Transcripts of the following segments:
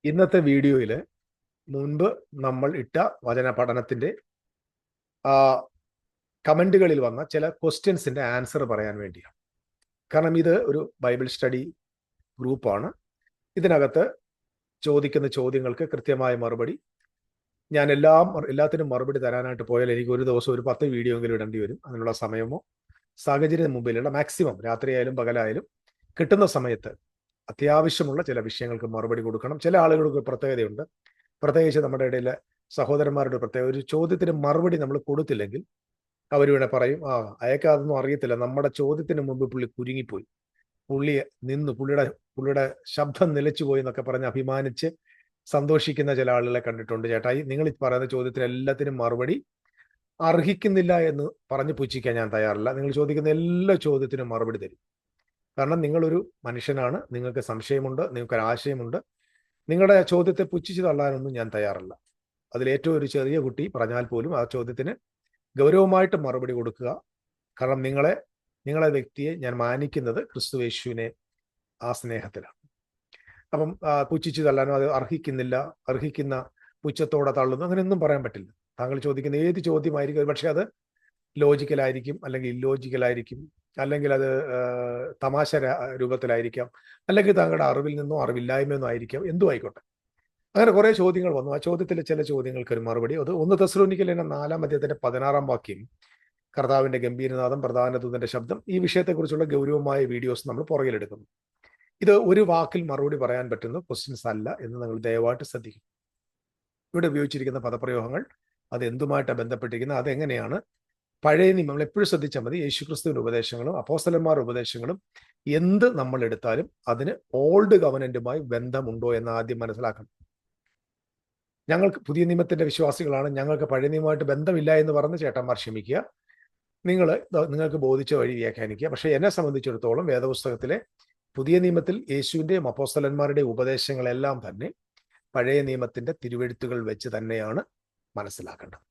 ഇന്നത്തെ വീഡിയോയിൽ മുൻപ് നമ്മൾ ഇട്ട വചന പഠനത്തിന്റെ കമന്റുകളിൽ വന്ന ചില ക്വസ്റ്റ്യൻസിന്റെ ആൻസർ പറയാൻ വേണ്ടിയാണ്. കാരണം ഇത് ഒരു ബൈബിൾ സ്റ്റഡി ഗ്രൂപ്പാണ്. ഇതിനകത്ത് ചോദിക്കുന്ന ചോദ്യങ്ങൾക്ക് കൃത്യമായ മറുപടി ഞാൻ എല്ലാത്തിനും മറുപടി തരാനായിട്ട് പോയാൽ എനിക്ക് ഒരു ദിവസം ഒരു 10 വീഡിയോ എങ്കിലും ഇടേണ്ടി വരും. അതിനുള്ള സമയമോ സാഹചര്യം മുമ്പിലുള്ള മാക്സിമം രാത്രിയായാലും പകലായാലും കിട്ടുന്ന സമയത്ത് അത്യാവശ്യമുള്ള ചില വിഷയങ്ങൾക്ക് മറുപടി കൊടുക്കണം. ചില ആളുകൾക്ക് പ്രത്യേകതയുണ്ട്, പ്രത്യേകിച്ച് നമ്മുടെ ഇടയിലെ സഹോദരന്മാരുടെ പ്രത്യേക ഒരു ചോദ്യത്തിന് മറുപടി നമ്മൾ കൊടുത്തില്ലെങ്കിൽ അവരിവിടെ പറയും, അയാൾക്ക് അതൊന്നും അറിയത്തില്ല, നമ്മുടെ ചോദ്യത്തിന് മുമ്പ് പുള്ളി കുരുങ്ങിപ്പോയി, പുള്ളി നിന്നു, പുള്ളിയുടെ ശബ്ദം നിലച്ചുപോയി എന്നൊക്കെ പറഞ്ഞ് അഭിമാനിച്ച് സന്തോഷിക്കുന്ന ചില ആളുകളെ കണ്ടിട്ടുണ്ട്. ചേട്ടായി, നിങ്ങൾ ഈ പറയുന്ന ചോദ്യത്തിന് എല്ലാത്തിനും മറുപടി അർഹിക്കുന്നില്ല എന്ന് പറഞ്ഞ് പുച്ഛിക്കാൻ ഞാൻ തയ്യാറില്ല. നിങ്ങൾ ചോദിക്കുന്ന എല്ലാ ചോദ്യത്തിനും മറുപടി തരും. കാരണം നിങ്ങളൊരു മനുഷ്യനാണ്, നിങ്ങൾക്ക് സംശയമുണ്ട്, നിങ്ങൾക്കൊരു ആശയമുണ്ട്. നിങ്ങളുടെ ചോദ്യത്തെ പുച്ഛിച്ച് തള്ളാനൊന്നും ഞാൻ തയ്യാറല്ല. അതിലേറ്റവും ഒരു ചെറിയ കുട്ടി പറഞ്ഞാൽ പോലും ആ ചോദ്യത്തിന് ഗൗരവമായിട്ട് മറുപടി കൊടുക്കുക. കാരണം നിങ്ങളെ വ്യക്തിയെ ഞാൻ മാനിക്കുന്നത് ക്രിസ്തുയേശുവിനെ ആ സ്നേഹത്തിലാണ്. അപ്പം പുച്ഛിച്ച് തള്ളാനോ അത് അർഹിക്കുന്ന പുച്ഛത്തോടെ തള്ളുന്നു അങ്ങനെയൊന്നും പറയാൻ പറ്റില്ല. താങ്കൾ ചോദിക്കുന്ന ഏത് ചോദ്യമായിരിക്കും, പക്ഷെ അത് ലോജിക്കലായിരിക്കും, അല്ലെങ്കിൽ ഇല്ലോജിക്കലായിരിക്കും, അല്ലെങ്കിൽ അത് തമാശ രൂപത്തിലായിരിക്കാം, അല്ലെങ്കിൽ താങ്കളുടെ അറിവിൽ നിന്നോ അറിവില്ലായ്മയെന്നോ ആയിരിക്കാം, എന്തും ആയിക്കോട്ടെ. അങ്ങനെ കുറെ ചോദ്യങ്ങൾ വന്നു. ആ ചോദ്യത്തിൽ ചില ചോദ്യങ്ങൾക്ക് ഒരു മറുപടി, അത് 1 തെസ്സലോനിക്കയിലെ 4-ാം അധ്യായത്തിന്റെ 16-ാം വാക്യം, കർത്താവിന്റെ ഗംഭീരനാദം, പ്രധാന ദൂതന്റെ ശബ്ദം, ഈ വിഷയത്തെക്കുറിച്ചുള്ള ഗൗരവമായ വീഡിയോസ് നമ്മൾ പുറകിലെടുക്കുന്നു. ഇത് ഒരു വാക്കിൽ മറുപടി പറയാൻ പറ്റുന്ന ക്വസ്റ്റ്യൻസ് അല്ല എന്ന് നിങ്ങൾ ദയവായിട്ട് ശ്രദ്ധിക്കും. ഇവിടെ ഉപയോഗിച്ചിരിക്കുന്ന പദപ്രയോഗങ്ങൾ അത് എന്തുമായിട്ടാണ് ബന്ധപ്പെട്ടിരിക്കുന്നത്, അതെങ്ങനെയാണ് പഴയ നിയമങ്ങൾ എപ്പോഴും ശ്രദ്ധിച്ചാൽ മതി. യേശുക്രിസ്തുവിന്റെ ഉപദേശങ്ങളും അപ്പോസ്തലന്മാരുടെ ഉപദേശങ്ങളും എന്ത് നമ്മൾ എടുത്താലും അതിന് ഓൾഡ് കവനന്റുമായി ബന്ധമുണ്ടോ എന്ന് ആദ്യം മനസ്സിലാക്കണം. ഞങ്ങൾക്ക് പുതിയ നിയമത്തിന്റെ വിശ്വാസികളാണ്, ഞങ്ങൾക്ക് പഴയ നിയമമായിട്ട് ബന്ധമില്ല എന്ന് പറഞ്ഞ് ചേട്ടന്മാർ ക്ഷമിക്കുക, നിങ്ങൾക്ക് ബോധിച്ച വഴി വ്യാഖ്യാനിക്കുക. പക്ഷെ എന്നെ സംബന്ധിച്ചിടത്തോളം വേദപുസ്തകത്തിലെ പുതിയ നിയമത്തിൽ യേശുവിന്റെയും അപ്പോസ്തലന്മാരുടെയും ഉപദേശങ്ങളെല്ലാം തന്നെ പഴയ നിയമത്തിന്റെ തിരുവെഴുത്തുകൾ വെച്ച് തന്നെയാണ് മനസ്സിലാക്കേണ്ടത്.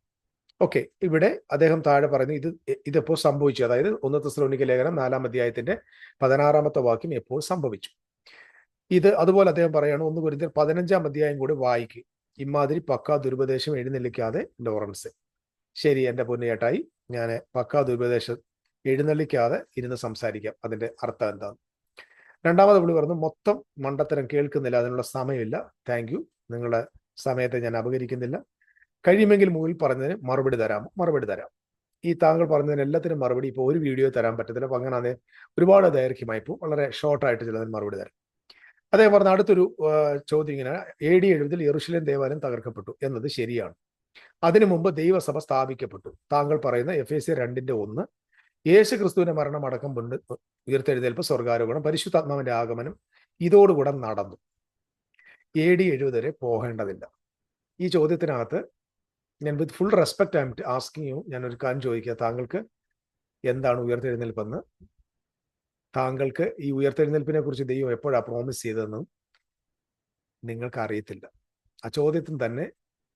ഓക്കെ, ഇവിടെ അദ്ദേഹം താഴെ പറയുന്നു, ഇതിപ്പോൾ സംഭവിച്ചു. അതായത് 1 തെസ്സലോനിക്ക ലേഖനം 4-ാം അധ്യായത്തിന്റെ 16-ാമത്തെ വാക്യം എപ്പോൾ സംഭവിച്ചു. ഇത് അതുപോലെ അദ്ദേഹം പറയാണ്, 1 കൊരിന്ത്യർ 15-ാം അധ്യായം കൂടി വായിക്കുക. ഇമാതിരി പക്കാ ദുരുപദേശം എഴുന്നള്ളിക്കാതെ ലോറൻസ്. ശരി എൻ്റെ പൊന്നുചേട്ടായി, ഞാൻ പക്കാ ദുരുപദേശം എഴുന്നള്ളിക്കാതെ ഇരുന്ന് സംസാരിക്കാം. അതിന്റെ അർത്ഥം എന്താണ്? രണ്ടാമത് പുള്ളി പറഞ്ഞു, മൊത്തം മണ്ടത്തരം കേൾക്കുന്നില്ല, അതിനുള്ള സമയമില്ല. താങ്ക് യു, നിങ്ങളുടെ സമയത്തെ ഞാൻ അപകരിക്കുന്നില്ല. കഴിയുമെങ്കിൽ മുകളിൽ പറഞ്ഞതിന് മറുപടി തരാമോ? മറുപടി തരാം. ഈ താങ്കൾ പറഞ്ഞതിന് എല്ലാത്തിനും മറുപടി ഇപ്പോൾ ഒരു വീഡിയോ തരാൻ പറ്റത്തില്ല. അപ്പം അങ്ങനെ ഒരുപാട് ദൈർഘ്യമായി പോകും. വളരെ ഷോർട്ടായിട്ട് ചിലതിന് മറുപടി തരാം. അദ്ദേഹം പറഞ്ഞ അടുത്തൊരു ചോദ്യം ഇങ്ങനെ, AD 70 യെരൂശലേം ദേവാലയം തകർക്കപ്പെട്ടു എന്നത് ശരിയാണ്. അതിനു മുമ്പ് ദൈവസഭ സ്ഥാപിക്കപ്പെട്ടു. താങ്കൾ പറയുന്ന എഫേസ്യർ 2:1 യേശു ക്രിസ്തുവിന്റെ മരണം അടക്കം ഉയർത്തെഴുന്നേൽപ്പ്, സ്വർഗാരോപണം, പരിശുദ്ധാത്മാവിന്റെ ആഗമനം ഇതോടുകൂടെ നടന്നു. AD 70 വരെ പോകേണ്ടതില്ല. ഈ ചോദ്യത്തിനകത്ത് ഞാൻ with full respect I am asking you, ഞാൻ ഒരു കാര്യം ചോദിക്കുക, താങ്കൾക്ക് എന്താണ് ഉയർത്തെഴുന്നേൽപ്പെന്ന്, താങ്കൾക്ക് ഈ ഉയർത്തെഴുന്നേൽപ്പിനെ കുറിച്ച് ദൈവം എപ്പോഴാണ് പ്രോമിസ് ചെയ്തതെന്നും നിങ്ങൾക്ക് അറിയത്തില്ല. ആ ചോദ്യത്തിന് തന്നെ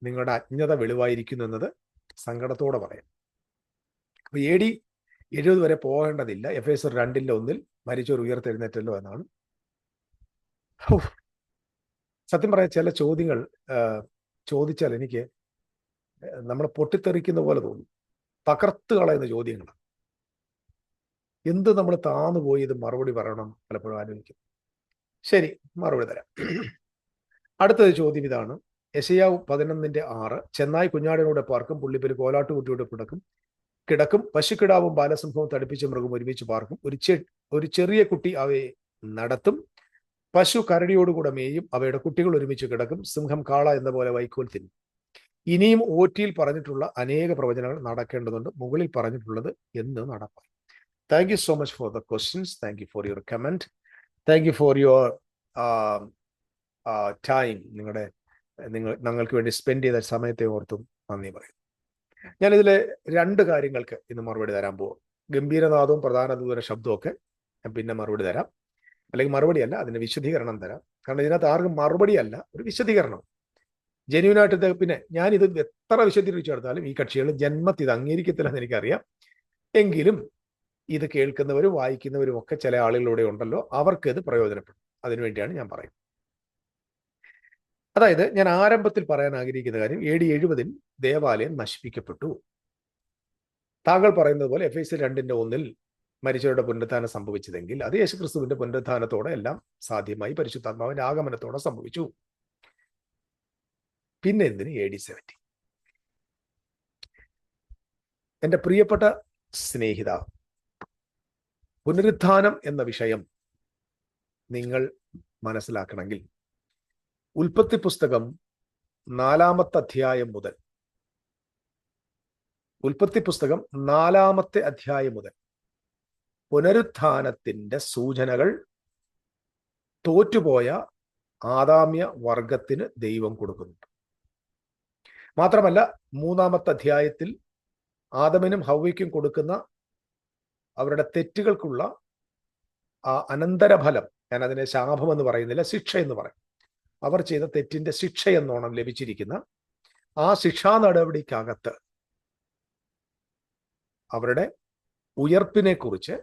നിങ്ങളുടെ അജ്ഞത വെളിവായിരിക്കുന്നു എന്നത് സങ്കടത്തോടെ പറയാം. അപ്പൊ AD 70 വരെ പോകേണ്ടതില്ല, എഫേസ്യർ 2:1 മരിച്ചവർ ഉയർത്തെഴുന്നേറ്റല്ലോ എന്നാണ്. സത്യം പറയാൻ ചില ചോദ്യങ്ങൾ ചോദിച്ചാൽ എനിക്ക് നമ്മളെ പൊട്ടിത്തെറിക്കുന്ന പോലെ തോന്നും. തകർത്ത് കളയുന്ന ചോദ്യങ്ങൾ. എന്ത് നമ്മൾ താന്നു പോയി ഇത് മറുപടി പറയണം പലപ്പോഴും ആലോചിക്കും. ശരി, മറുപടി തരാം. അടുത്തൊരു ചോദ്യം ഇതാണ്. യെശയ്യാവ് 11:6 ചെന്നായി കുഞ്ഞാടിനോടെ പാർക്കും, പുള്ളിപ്പര് കോലാട്ടുകുട്ടിയോട് കിടക്കും, പശുക്കിടാവും ബാലസിംഹവും തടിപ്പിച്ച മൃഗം ഒരുമിച്ച് പാർക്കും, ഒരു ചെറിയ കുട്ടി അവയെ നടത്തും, പശു കരടിയോടുകൂടെ മേയും, അവയുടെ കുട്ടികൾ ഒരുമിച്ച് കിടക്കും, സിംഹം കാള എന്ന പോലെ വൈക്കോൽ തിന്നും. ഇനിയും OT-യിൽ പറഞ്ഞിട്ടുള്ള അനേക പ്രവചനങ്ങൾ നടക്കേണ്ടതുണ്ട്, മുകളിൽ പറഞ്ഞിട്ടുള്ളത് എന്ന് നടപ്പായി. Thank you so much for the questions. Thank you for your comment. Thank you for your time. ഞങ്ങൾക്ക് വേണ്ടി സ്പെൻഡ് ചെയ്ത സമയത്തെ ഓർത്തും നന്ദി പറയും. ഞാനിതിലെ 2 കാര്യങ്ങൾക്ക് ഇന്ന് മറുപടി തരാൻ പോകും. ഗംഭീരനാദവും പ്രധാന ദൂതന ശബ്ദമൊക്കെ ഞാൻ പിന്നെ മറുപടി തരാം, അല്ലെങ്കിൽ മറുപടിയല്ല, അതിന്റെ വിശദീകരണം തരാം. കാരണം ഇതിനകത്ത് ആർക്കും മറുപടിയല്ല, ഒരു വിശദീകരണം ജെന്യൂനായിട്ട്. പിന്നെ ഞാൻ ഇത് എത്ര വിശദീകരിച്ചു കൊടുത്താലും ഈ കക്ഷികൾ ജന്മത്തിൽ ഇത് അംഗീകരിക്കത്തില്ലെന്ന് എനിക്കറിയാം. എങ്കിലും ഇത് കേൾക്കുന്നവരും വായിക്കുന്നവരും ഒക്കെ ചില ആളുകളിലൂടെ ഉണ്ടല്ലോ, അവർക്ക് ഇത് പ്രയോജനപ്പെടും. അതിനുവേണ്ടിയാണ് ഞാൻ പറയുന്നത്. അതായത് ഞാൻ ആരംഭത്തിൽ പറയാൻ ആഗ്രഹിക്കുന്ന കാര്യം, AD 70 ദേവാലയം നശിപ്പിക്കപ്പെട്ടു. താങ്കൾ പറയുന്നത് പോലെ Efesiയർ 2:1 മരിച്ചവരുടെ പുനരുത്ഥാനം സംഭവിച്ചതെങ്കിൽ അത് യേശുക്രിസ്തുവിന്റെ പുനരുത്ഥാനത്തോടെ എല്ലാം സാധ്യമായി, പരിശുദ്ധാത്മാവിന്റെ ആഗമനത്തോടെ സംഭവിച്ചു. പിന്നെ എന്തിന് AD 70? എൻ്റെ പ്രിയപ്പെട്ട സ്നേഹിത, പുനരുത്ഥാനം എന്ന വിഷയം നിങ്ങൾ മനസ്സിലാക്കണമെങ്കിൽ ഉൽപ്പത്തി പുസ്തകം 4-ാമത്തെ അധ്യായം മുതൽ, ഉൽപ്പത്തി പുസ്തകം 4-ാമത്തെ അധ്യായം മുതൽ പുനരുത്ഥാനത്തിന്റെ സൂചനകൾ തോറ്റുപോയ ആദാമ്യ വർഗത്തിന് ദൈവം കൊടുക്കുന്നുണ്ട്. മാത്രമല്ല 3-ാമത്തെ അധ്യായത്തിൽ ആദമിനും ഹവ്വയ്ക്കും കൊടുക്കുന്ന അവരുടെ തെറ്റുകൾക്കുള്ള ആ അനന്തരഫലം, ഞാൻ അതിനെ ശാപം എന്ന് പറയുന്നില്ല, ശിക്ഷ എന്ന് പറയും. അവർ ചെയ്ത തെറ്റിന്റെ ശിക്ഷ എന്നോണം ലഭിച്ചിരിക്കുന്ന ആ ശിക്ഷാ നടപടിക്കകത്ത് അവരുടെ ഉയർപ്പിനെ കുറിച്ച്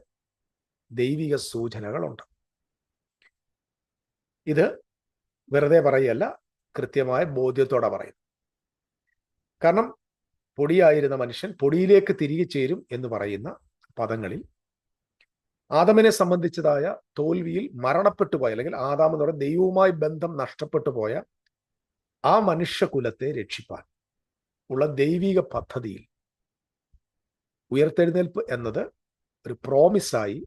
ദൈവിക സൂചനകളുണ്ട്. ഇത് വെറുതെ പറയല്ല, കൃത്യമായ ബോധ്യത്തോടെ പറയും. കാരണം പൊടിയായിരുന്ന മനുഷ്യൻ പൊടിയിലേക്ക് തിരികെ ചേരും എന്ന് പറയുന്ന പദങ്ങളിൽ ആദമിനെ സംബന്ധിച്ചതായ തോൽവിയിൽ മരണപ്പെട്ടു പോയ, അല്ലെങ്കിൽ ആദാം എന്ന് പറയുന്ന ദൈവവുമായി ബന്ധം നഷ്ടപ്പെട്ടു പോയ ആ മനുഷ്യകുലത്തെ രക്ഷിപ്പാൻ ഉള്ള ദൈവിക പദ്ധതിയിൽ ഉയർത്തെഴുന്നേൽപ്പ് എന്നത് ഒരു പ്രോമിസായി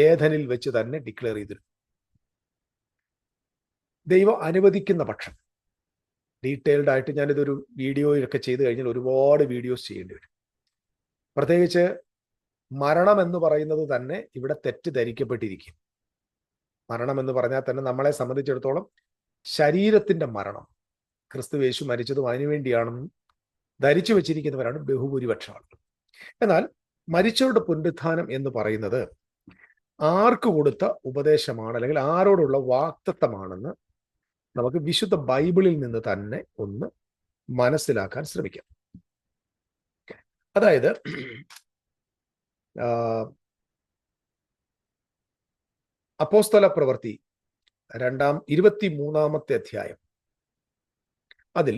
ഏദനിൽ വെച്ച് തന്നെ ഡിക്ലെയർ ചെയ്തിരുന്നു. ദൈവം അനുവദിക്കുന്ന പക്ഷം, ഡീറ്റെയിൽഡ് ആയിട്ട് ഞാനിതൊരു വീഡിയോയിലൊക്കെ ചെയ്ത് കഴിഞ്ഞാൽ ഒരുപാട് വീഡിയോസ് ചെയ്യേണ്ടി വരും. പ്രത്യേകിച്ച് മരണം എന്ന് പറയുന്നത് തന്നെ ഇവിടെ തെറ്റിദ്ധരിക്കപ്പെട്ടിരിക്കും. മരണം എന്ന് പറഞ്ഞാൽ തന്നെ നമ്മളെ സംബന്ധിച്ചിടത്തോളം ശരീരത്തിന്റെ മരണം, ക്രിസ്തുയേശു മരിച്ചതും അതിനുവേണ്ടിയാണെന്ന് ധരിച്ചു വെച്ചിരിക്കുന്നവരാണ് ബഹുഭൂരിപക്ഷം ആളുകൾ. എന്നാൽ മരിച്ചവരുടെ പുനരുത്ഥാനം എന്ന് പറയുന്നത് ആർക്ക് കൊടുത്ത ഉപദേശമാണ്, അല്ലെങ്കിൽ ആരോടുള്ള വാക്തത്വമാണെന്ന് നമുക്ക് വിശുദ്ധ ബൈബിളിൽ നിന്ന് തന്നെ ഒന്ന് മനസ്സിലാക്കാൻ ശ്രമിക്കാം. അതായത് അപ്പോസ്തല പ്രവൃത്തി 23-ാമത്തെ അധ്യായം, അതിൽ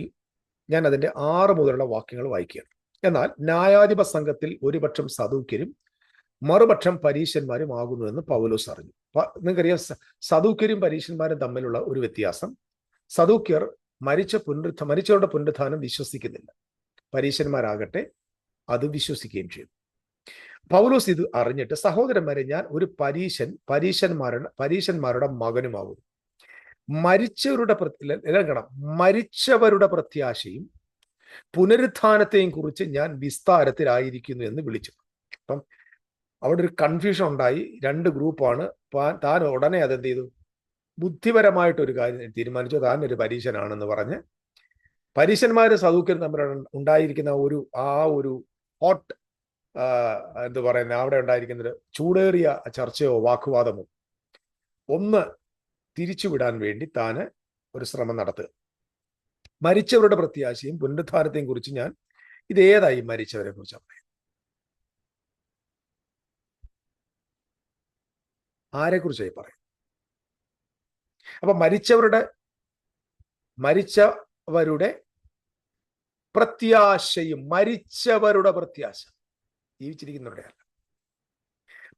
ഞാൻ അതിന്റെ 6 മുതലുള്ള വാക്യങ്ങൾ വായിക്കുകയാണ്. എന്നാൽ ന്യായാധിപ സംഘത്തിൽ ഒരുപക്ഷം സദൂക്യരും മറുപക്ഷം പരീശന്മാരും ആകുന്നു എന്ന് പൗലോസ് അറിഞ്ഞു. നിങ്ങൾക്കറിയാം, സദൂക്യരും പരീശന്മാരും തമ്മിലുള്ള ഒരു വ്യത്യാസം. സദൂക്യർ മരിച്ചവരുടെ പുനരുത്ഥാനം വിശ്വസിക്കുന്നില്ല, പരീശന്മാരാകട്ടെ അത് വിശ്വസിക്കുകയും ചെയ്തു. പൗലോസ് ഇത് അറിഞ്ഞിട്ട്, സഹോദരന്മാരെ, ഞാൻ ഒരു പരീശന്മാരുടെ മകനുമാകുന്നു. മരിച്ചവരുടെ പ്രത്യാശയും പുനരുത്ഥാനത്തെയും കുറിച്ച് ഞാൻ വിസ്താരത്തിലായിരിക്കുന്നു എന്ന് വിളിച്ചു. അപ്പം അവിടെ ഒരു കൺഫ്യൂഷൻ ഉണ്ടായി. 2 ഗ്രൂപ്പാണ്. താൻ ഉടനെ അതെന്ത് ചെയ്തു, ബുദ്ധിപരമായിട്ടൊരു കാര്യം തീരുമാനിച്ചു, താൻ ഒരു പരീശനാണെന്ന് പറഞ്ഞ് പരീശന്മാര് സദൂക്യരും തമ്മിൽ ഉണ്ടായിരിക്കുന്ന ഒരു ഹോട്ട് എന്ത് പറയുന്നത്, അവിടെ ഉണ്ടായിരിക്കുന്നൊരു ചൂടേറിയ ചർച്ചയോ വാക്കുവാദമോ ഒന്ന് തിരിച്ചുവിടാൻ വേണ്ടി താന് ഒരു ശ്രമം നടത്തുക. മരിച്ചവരുടെ പ്രത്യാശയും പുനരുത്ഥാനത്തെയും കുറിച്ച് ഞാൻ, ഇതേതായി മരിച്ചവരെ കുറിച്ചാണ് പറയുന്നത്? ആരെക്കുറിച്ചായി പറയും? അപ്പൊ മരിച്ചവരുടെ പ്രത്യാശയും, മരിച്ചവരുടെ പ്രത്യാശ, ജീവിച്ചിരിക്കുന്നവരുടെ അല്ല.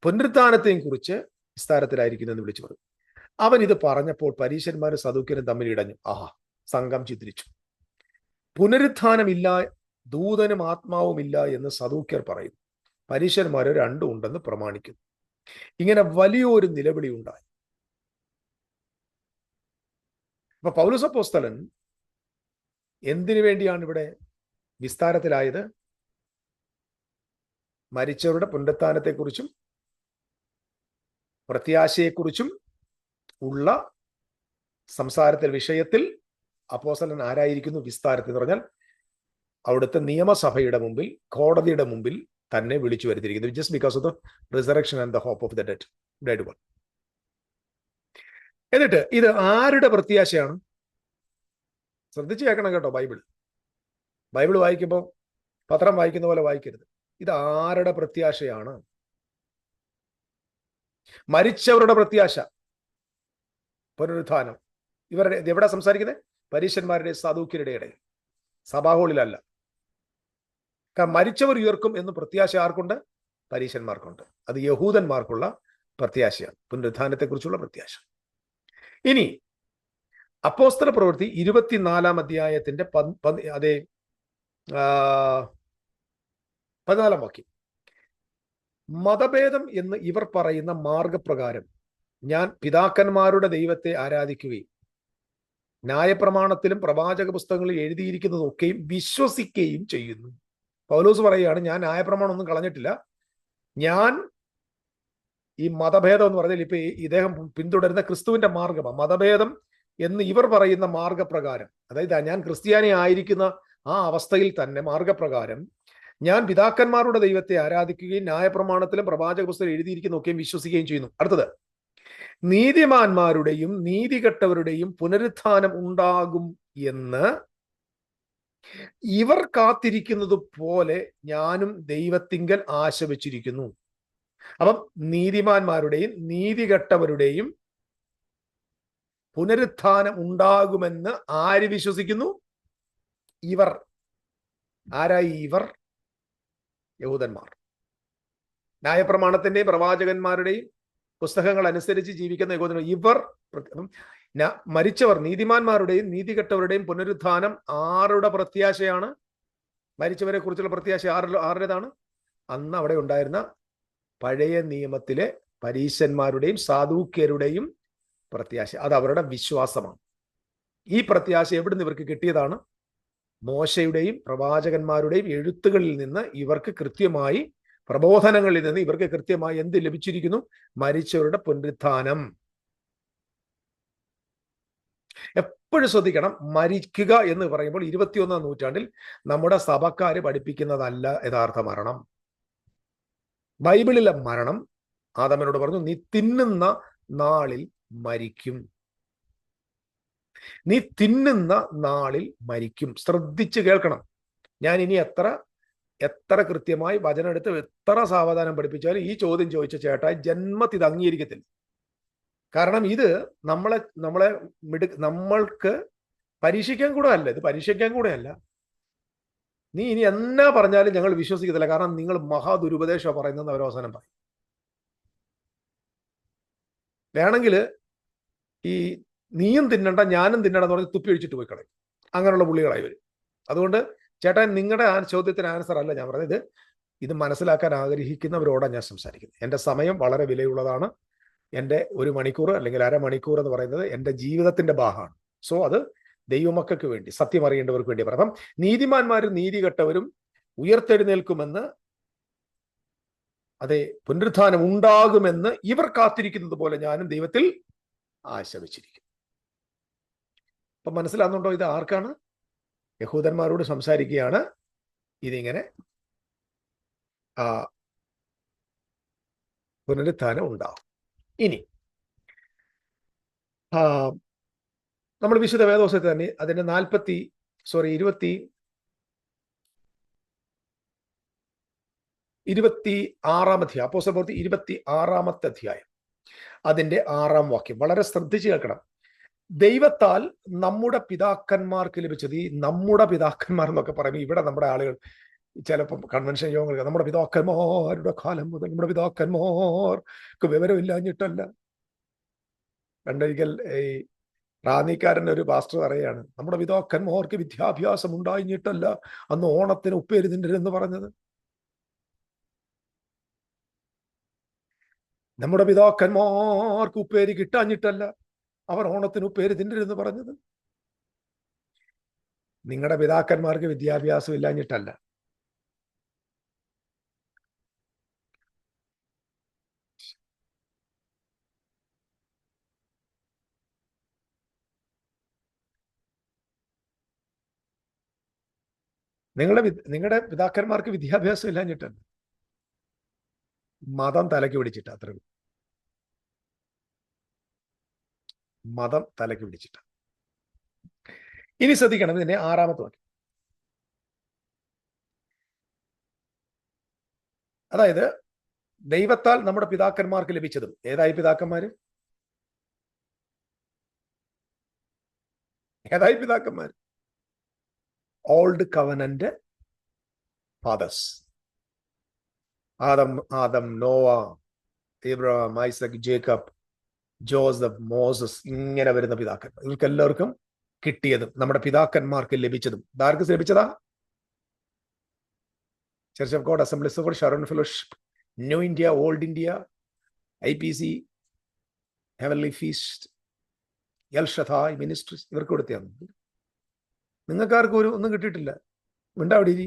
പുനരുത്ഥാനത്തെയും കുറിച്ച് വിസ്താരത്തിലായിരിക്കുന്നു എന്ന് വിളിച്ചു പറഞ്ഞു. അവൻ ഇത് പറഞ്ഞപ്പോൾ പരീശന്മാരും സദൂക്യരും തമ്മിൽ ഇടഞ്ഞു. സംഘം ചിത്രിച്ചു. പുനരുത്ഥാനമില്ല, ദൂതനും ആത്മാവുമില്ല എന്ന് സദൂക്യർ പറയുന്നു, പരീശന്മാർ 2 ഉണ്ടെന്ന് പ്രമാണിക്കുന്നു. ഇങ്ങനെ വലിയൊരു നിലവിളി ഉണ്ടായി. അപ്പൊ പൗലോസ് അപ്പോസ്തലൻ എന്തിനു വേണ്ടിയാണ് ഇവിടെ വിസ്താരത്തിലായത്? മരിച്ചവരുടെ പുനരുത്ഥാനത്തെക്കുറിച്ചും പ്രത്യാശയെക്കുറിച്ചും ഉള്ള വിഷയത്തിൽ അപ്പോസ്തലൻ ആരായിരിക്കുന്നു? വിസ്താരത്തിൽ എന്ന് പറഞ്ഞാൽ അവിടുത്തെ നിയമസഭയുടെ മുമ്പിൽ, കോടതിയുടെ മുമ്പിൽ തന്നെ വിളിച്ചു വരുത്തിയിരിക്കുന്നു. Just because of the resurrection and the hope of the dead one. എന്നിട്ട് ഇത് ആരുടെ പ്രത്യാശയാണ്? ശ്രദ്ധിച്ചു കേൾക്കണം കേട്ടോ. ബൈബിൾ വായിക്കുമ്പോൾ പത്രം വായിക്കുന്ന പോലെ വായിക്കരുത്. ഇത് ആരുടെ പ്രത്യാശയാണ്? മരിച്ചവരുടെ പ്രത്യാശ, പുനരുത്ഥാനം. എവിടെ സംസാരിക്കുന്നത്? പരീശന്മാരുടെ സദൂക്യരുടെ ഇടയിൽ, സഭാഹോളിലല്ല. കാരണം മരിച്ചവർ ഉയർക്കും എന്ന് പ്രത്യാശ ആർക്കുണ്ട്? പരീശന്മാർക്കുണ്ട്. അത് യഹൂദന്മാർക്കുള്ള പ്രത്യാശയാണ്, പുനരുത്ഥാനത്തെക്കുറിച്ചുള്ള പ്രത്യാശ. ഇനി അപ്പോസ്തല പ്രവൃത്തി 24 അധ്യായത്തിന്റെ 14 വാക്യം. മതഭേദം എന്ന് ഇവർ പറയുന്ന മാർഗപ്രകാരം ഞാൻ പിതാക്കന്മാരുടെ ദൈവത്തെ ആരാധിക്കുകയും ന്യായപ്രമാണത്തിലും പ്രവാചക പുസ്തകങ്ങളിൽ എഴുതിയിരിക്കുന്നതൊക്കെയും വിശ്വസിക്കുകയും ചെയ്യുന്നു. പൗലോസ് പറയുകയാണ്, ഞാൻ ന്യായപ്രമാണം ഒന്നും കളഞ്ഞിട്ടില്ല. ഞാൻ ഈ മതഭേദം എന്ന് പറഞ്ഞാൽ ഇപ്പൊ ഇദ്ദേഹം പിന്തുടരുന്ന ക്രിസ്തുവിന്റെ മാർഗമാണ്. മതഭേദം എന്ന് ഇവർ പറയുന്ന മാർഗപ്രകാരം, അതായത് ഞാൻ ക്രിസ്ത്യാനി ആയിരിക്കുന്ന ആ അവസ്ഥയിൽ തന്നെ മാർഗപ്രകാരം ഞാൻ പിതാക്കന്മാരുടെ ദൈവത്തെ ആരാധിക്കുകയും ന്യായപ്രമാണത്തിലും പ്രവാചക പുസ്തകം എഴുതിയിരിക്കുന്നതൊക്കെയും വിശ്വസിക്കുകയും ചെയ്യുന്നു. അടുത്തത്, നീതിമാന്മാരുടെയും നീതികെട്ടവരുടെയും പുനരുത്ഥാനം ഉണ്ടാകും എന്ന് ഇവർ കാത്തിരിക്കുന്നത് പോലെ ഞാനും ദൈവത്തിങ്കൽ ആശ വച്ചിരിക്കുന്നു. അപ്പം നീതിമാന്മാരുടെയും നീതികെട്ടവരുടെയും പുനരുത്ഥാനം ഉണ്ടാകുമെന്ന് ആര് വിശ്വസിക്കുന്നു? ഇവർ. ആരായി ഇവർ? യഹൂദന്മാർ. ന്യായപ്രമാണത്തിന്റെയും പ്രവാചകന്മാരുടെയും പുസ്തകങ്ങൾ അനുസരിച്ച് ജീവിക്കുന്ന യഹൂദന്മാർ. ഇവർ മരിച്ചവർ, നീതിമാന്മാരുടെയും നീതികെട്ടവരുടെയും പുനരുത്ഥാനം ആരുടെ പ്രത്യാശയാണ്? മരിച്ചവരെ കുറിച്ചുള്ള പ്രത്യാശ ആരുടേതാണ്? അന്ന് അവിടെ ഉണ്ടായിരുന്ന പഴയ നിയമത്തിലെ പരീശന്മാരുടെയും സാദൂക്യരുടെയും പ്രത്യാശ. അത് അവരുടെ വിശ്വാസമാണ്. ഈ പ്രത്യാശ എവിടുന്ന് ഇവർക്ക് കിട്ടിയതാണ്? മോശയുടെയും പ്രവാചകന്മാരുടെയും എഴുത്തുകളിൽ നിന്ന് ഇവർക്ക് കൃത്യമായി, പ്രബോധനങ്ങളിൽ നിന്ന് ഇവർക്ക് കൃത്യമായി എന്ത് ലഭിച്ചിരിക്കുന്നു? മരിച്ചവരുടെ പുനരുത്ഥാനം. എപ്പോഴും ശ്രദ്ധിക്കണം, മരിക്കുക എന്ന് പറയുമ്പോൾ 21-ാം നൂറ്റാണ്ടിൽ നമ്മുടെ സഭക്കാര് പഠിപ്പിക്കുന്നതല്ല യഥാർത്ഥ മരണം. ബൈബിളിലെ മരണം, ആദാമിനോട് പറഞ്ഞു, നീ തിന്നുന്ന നാളിൽ മരിക്കും. നീ തിന്നുന്ന നാളിൽ മരിക്കും. ശ്രദ്ധിച്ച് കേൾക്കണം. ഞാൻ ഇനി എത്ര കൃത്യമായി വചനം എടുത്ത് എത്ര സാവധാനം പഠിപ്പിച്ചാലും ഈ ചോദ്യം ചോദിച്ച ചേട്ടായി ജന്മത്തിൽ ഇത് അംഗീകരിക്കത്തില്ല. കാരണം ഇത് നമ്മൾക്ക് പരീക്ഷിക്കാൻ കൂടെ അല്ല, ഇത് പരീക്ഷിക്കാൻ കൂടെ അല്ല. നീ ഇനി എന്നാ പറഞ്ഞാലും ഞങ്ങൾ വിശ്വസിക്കത്തില്ല, കാരണം നിങ്ങൾ മഹാദുരുപദേശമാണ് പറയുന്നതെന്ന് അവർ അവസാനം പറയും. വേണമെങ്കിൽ ഈ നീയും തിന്നണ്ട ഞാനും തിന്നണ്ട എന്ന് പറഞ്ഞ് തുപ്പി ഒഴിച്ചിട്ട് പോയി കളയും. അങ്ങനെയുള്ള പുള്ളികളായി വരും. അതുകൊണ്ട് ചേട്ടാ, നിങ്ങളുടെ ചോദ്യത്തിന് ആൻസർ അല്ല ഞാൻ പറഞ്ഞത്. ഇത് മനസ്സിലാക്കാൻ ആഗ്രഹിക്കുന്നവരോടാണ് ഞാൻ സംസാരിക്കുന്നത്. എൻ്റെ സമയം വളരെ വിലയുള്ളതാണ്. എൻ്റെ 1 മണിക്കൂർ അല്ലെങ്കിൽ അരമണിക്കൂർ എന്ന് പറയുന്നത് എൻ്റെ ജീവിതത്തിന്റെ ഭാഗമാണ്. സോ അത് ദൈവമക്കൾക്ക് വേണ്ടി, സത്യം അറിയേണ്ടവർക്ക് വേണ്ടി പറയാം. അപ്പം നീതിമാന്മാരും നീതികെട്ടവരും ഉയർത്തെഴുന്നേൽക്കുമെന്ന്, അതെ, പുനരുത്ഥാനം ഉണ്ടാകുമെന്ന് ഇവർ കാത്തിരിക്കുന്നത് പോലെ ഞാനും ദൈവത്തിൽ ആശ വച്ചിരിക്കുന്നു. അപ്പൊ മനസ്സിലാകുന്നുണ്ടോ? ഇത് ആർക്കാണ്? യഹൂദന്മാരോട് സംസാരിക്കുകയാണ്. ഇതിങ്ങനെ പുനരുത്ഥാനം ഉണ്ടാവും. ഇനി നമ്മൾ വിശുദ്ധ വേദോസത്തിൽ തന്നെ അതിന്റെ 26-ാം അധ്യായം, അപ്പോസ്തല പ്രവൃത്തി 26-ാമത്തെ അധ്യായം, അതിന്റെ 6-ാം വാക്യം വളരെ ശ്രദ്ധിച്ച് കേൾക്കണം. ദൈവത്താൽ നമ്മുടെ പിതാക്കന്മാർക്ക് ലഭിച്ചത്, ഈ നമ്മുടെ പിതാക്കന്മാർ എന്നൊക്കെ പറയുമ്പോൾ ഇവിടെ നമ്മുടെ ആളുകൾ ചിലപ്പോൾ കൺവെൻഷൻ യോഗങ്ങൾക്ക് നമ്മുടെ പിതാക്കന്മാരുടെ കാലം മുതൽ, നമ്മുടെ പിതാക്കന്മാർക്ക് വിവരമില്ലാഞ്ഞിട്ടല്ല. പണ്ടൊരിക്കൽ ഈ റാന്നിക്കാരൻ ഒരു പാസ്റ്റർ പറയുകയാണ്, നമ്മുടെ പിതാക്കന്മാർക്ക് വിദ്യാഭ്യാസം ഉണ്ടായിഞ്ഞിട്ടല്ല അന്ന് ഓണത്തിന് ഉപ്പേരി തിന്നരുതെന്ന് പറഞ്ഞത്. നമ്മുടെ പിതാക്കന്മാർക്ക് ഉപ്പേരി കിട്ടാഞ്ഞിട്ടല്ല അവർ ഓണത്തിന് ഉപ്പേരി തിന്നരുതെന്ന് പറഞ്ഞത്. നിങ്ങളുടെ പിതാക്കന്മാർക്ക് വിദ്യാഭ്യാസം ഇല്ലാഞ്ഞിട്ടല്ല. നിങ്ങളുടെ പിതാക്കന്മാർക്ക് വിദ്യാഭ്യാസം ഇല്ലാഞ്ഞിട്ടല്ല, മതം തലയ്ക്ക് പിടിച്ചിട്ട്. അത്ര മതം തലയ്ക്ക് പിടിച്ചിട്ട്. ഇനി ശ്രദ്ധിക്കണം, ഇതിന്റെ 6-ാമത്തെ വാക്യം. അതായത് ദൈവത്താൽ നമ്മുടെ പിതാക്കന്മാർക്ക് ലഭിച്ചതും. ഏതായി പിതാക്കന്മാര്? ഏതായി പിതാക്കന്മാർ? Old covenant fathers. Adam, Noah, Ibrahim, Isaac, Jacob, Joseph, Moses, ഇങ്ങനെ വരുന്ന പിതാക്കന്മാർ. ഇവർക്ക് എല്ലാവർക്കും കിട്ടിയതും നമ്മുടെ പിതാക്കന്മാർക്ക് ലഭിച്ചതും ആർക്ക് ലഭിച്ചതാ? Church of God assemblies of Sharon fellowship, new India, old India, IPC, heavenly feast, El Shaddai ministries, ഇവർക്ക് കൊടുത്തതാണ്. നിങ്ങൾക്കാർക്കും ഒന്നും കിട്ടിയിട്ടില്ല. മിണ്ടാവിടിരി,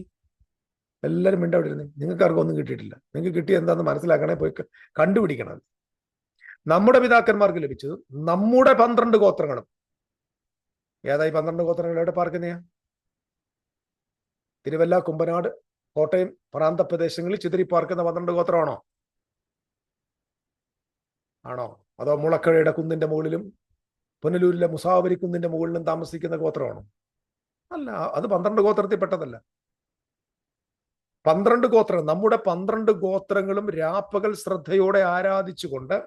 എല്ലാവരും മിണ്ടാവിടിരുന്നേ. നിങ്ങൾക്കാർക്കും ഒന്നും കിട്ടിയിട്ടില്ല. നിങ്ങൾക്ക് കിട്ടിയ എന്താണെന്ന് മനസ്സിലാക്കണേ, പോയി കണ്ടുപിടിക്കണം. നമ്മുടെ പിതാക്കന്മാർക്ക് ലഭിച്ചത് നമ്മുടെ 12 ഗോത്രങ്ങളും. ഏതായി 12 ഗോത്രങ്ങൾ? എവിടെ പാർക്കുന്നയാ? തിരുവല്ല, കുമ്പനാട്, കോട്ടയം പ്രാന്തപ്രദേശങ്ങളിൽ ചിതറി പാർക്കുന്ന 12 ഗോത്രമാണോ? ആണോ? അതോ മുളക്കഴയുടെ കുന്നിന്റെ മുകളിലും പുനലൂരിലെ മുസാവരി കുന്നിന്റെ മുകളിലും താമസിക്കുന്ന ഗോത്രമാണോ? അല്ല, അത് 12 ഗോത്രത്തിൽ പെട്ടതല്ല. 12 ഗോത്രങ്ങൾ, നമ്മുടെ 12 ഗോത്രങ്ങളും രാപ്പകൽ ശ്രദ്ധയോടെ ആരാധിച്ചുകൊണ്ട്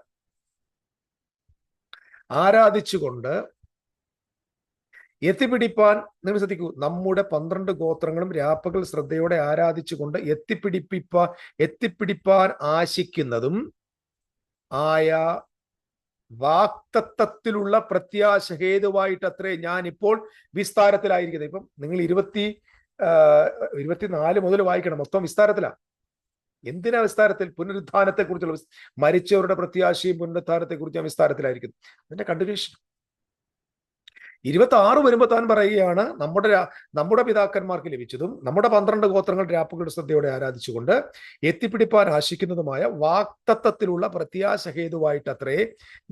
എത്തിപ്പിടിപ്പാൻ, നിങ്ങൾ ശ്രദ്ധിക്കൂ, നമ്മുടെ 12 ഗോത്രങ്ങളും രാപ്പകൽ ശ്രദ്ധയോടെ ആരാധിച്ചുകൊണ്ട് എത്തിപ്പിടിപ്പാൻ ആശിക്കുന്നതും ആയ വാക്തത്വത്തിലുള്ള പ്രത്യാശ ഹേതുവായിട്ടത്രേ ഞാൻ ഇപ്പോൾ വിസ്താരത്തിലായിരിക്കുന്നത്. ഇപ്പം നിങ്ങൾ 24 മുതൽ വായിക്കണം. മൊത്തം വിസ്താരത്തിലാ. എന്തിനാ വിസ്താരത്തിൽ? പുനരുത്ഥാനത്തെ കുറിച്ചുള്ള, മരിച്ചവരുടെ പ്രത്യാശയും പുനരുത്ഥാനത്തെ കുറിച്ച് വിസ്താരത്തിലായിരിക്കുന്നു. അതിന്റെ കണ്ടിന്യൂഷൻ 26 വരുമ്പോൾ താൻ പറയുകയാണ്, നമ്മുടെ പിതാക്കന്മാർക്ക് ലഭിച്ചതും നമ്മുടെ 12 ഗോത്രങ്ങൾ രാപ്പകൽ ശ്രദ്ധയോടെ ആരാധിച്ചുകൊണ്ട് എത്തിപ്പിടിപ്പാൻ ആശിക്കുന്നതുമായ വാക്തത്വത്തിലുള്ള പ്രത്യാശ ഹേതുവായിട്ടത്രേ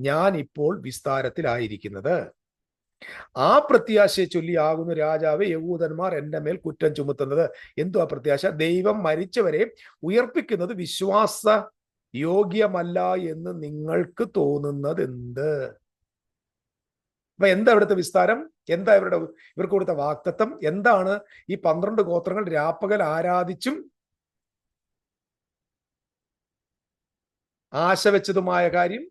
ഞാൻ ഇപ്പോൾ വിസ്താരത്തിലായിരിക്കുന്നത്. ആ പ്രത്യാശയെ ചൊല്ലിയാകുന്നു രാജാവ് യഹൂദന്മാർ എന്റെ മേൽ കുറ്റം ചുമത്തുന്നത്. എന്തുവാ പ്രത്യാശ? ദൈവം മരിച്ചവരെ ഉയർപ്പിക്കുന്നത് വിശ്വാസ യോഗ്യമല്ല എന്ന് നിങ്ങൾക്ക് തോന്നുന്നത് എന്ത്? അപ്പൊ എന്താ ഇവിടുത്തെ വിസ്താരം? എന്താ ഇവർക്ക് കൊടുത്ത വാക്തത്വം? എന്താണ് ഈ 12 ഗോത്രങ്ങൾ രാപ്പകൽ ആരാധിച്ചും ആശ വെച്ചതുമായ കാര്യം,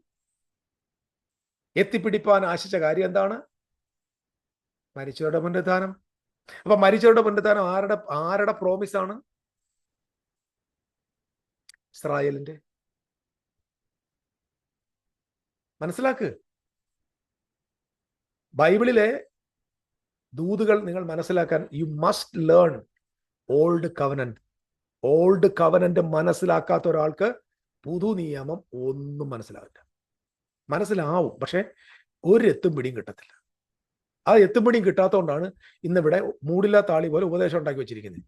എത്തിപ്പിടിപ്പാൻ ആശിച്ച കാര്യം എന്താണ്? മരിച്ചവരുടെ പുനരുത്ഥാനം. അപ്പൊ മരിച്ചവരുടെ പുനരുത്ഥാനം ആരുടെ പ്രോമിസ് ആണ്? ഇസ്രായേലിന്റെ. മനസ്സിലാക്ക്. ബൈബിളിലെ ദൂതുകൾ നിങ്ങൾ മനസ്സിലാക്കാൻ you must learn old covenant. Old covenant മനസ്സിലാക്കാത്ത ഒരാൾക്ക് പുതു നിയമം ഒന്നും മനസ്സിലാവില്ല. മനസ്സിലാവും, പക്ഷെ ഒരു എത്തും പിടിയും കിട്ടത്തില്ല. ആ എത്തും പിടിയും കിട്ടാത്തതുകൊണ്ടാണ് ഇന്നിവിടെ മൂടില്ലാ താളി പോലെ ഉപദേശം ഉണ്ടാക്കി വെച്ചിരിക്കുന്നത്.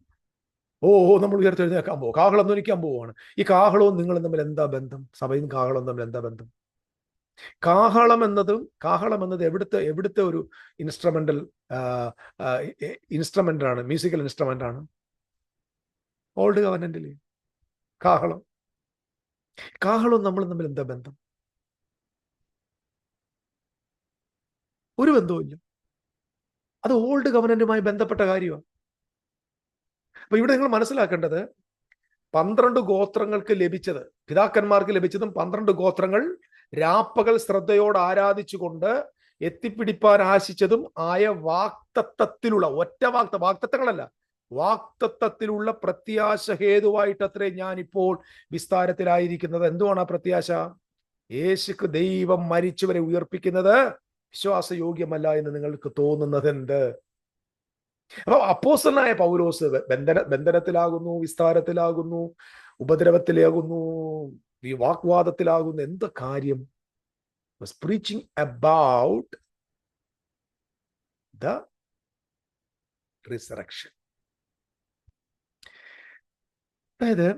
നമ്മൾ ഉയർത്തെഴുന്നേക്കാൻ പോകും, കാഹളം ധ്വനിക്കാൻ പോവുകയാണ്. ഈ കാഹളവും നിങ്ങളും തമ്മിൽ എന്താ ബന്ധം? സഭയും കാഹളവും തമ്മിൽ എന്താ ബന്ധം? കാഹളം എന്നത് എവിടുത്തെ ഒരു ഇൻസ്ട്രുമെന്റ് ആണ്? മ്യൂസിക്കൽ ഇൻസ്ട്രുമെന്റ് ആണ്. ഓൾഡ് കവനന്റില് കാഹളവും നമ്മളും തമ്മിൽ എന്താ ബന്ധം? ഒരു ബന്ധവുമില്ല. അത് ഓൾഡ് കവനന്റുമായി ബന്ധപ്പെട്ട കാര്യമാണ്. അപ്പൊ ഇവിടെ നിങ്ങൾ മനസ്സിലാക്കേണ്ടത്, 12 ഗോത്രങ്ങൾക്ക് ലഭിച്ചത്, പിതാക്കന്മാർക്ക് ലഭിച്ചതും 12 ഗോത്രങ്ങൾ രാപ്പകൽ ശ്രദ്ധയോട് ആരാധിച്ചുകൊണ്ട് എത്തിപ്പിടിപ്പാൻ ആശിച്ചതും ആയ വാക്തത്വത്തിലുള്ള വാക്തത്വങ്ങളല്ല, വാക്തത്വത്തിലുള്ള പ്രത്യാശ ഹേതുവായിട്ടത്രേ ഞാൻ ഇപ്പോൾ വിസ്താരത്തിലായിരിക്കുന്നത്. എന്തുവാണ് ആ പ്രത്യാശ? യേശുക്ക് ദൈവം മരിച്ചവരെ ഉയർപ്പിക്കുന്നത് വിശ്വാസയോഗ്യമല്ല എന്ന് നിങ്ങൾക്ക് തോന്നുന്നത് എന്ത്? അപ്പൊ അപ്പോസ്തലനായ പൗലോസ് ബന്ധനത്തിലാകുന്നു, വിസ്താരത്തിലാകുന്നു, ഉപദ്രവത്തിലാകുന്നു, വാഗ്വാദത്തിലാകുന്നു. എന്ത് കാര്യം? was preaching about the resurrection. അതായത്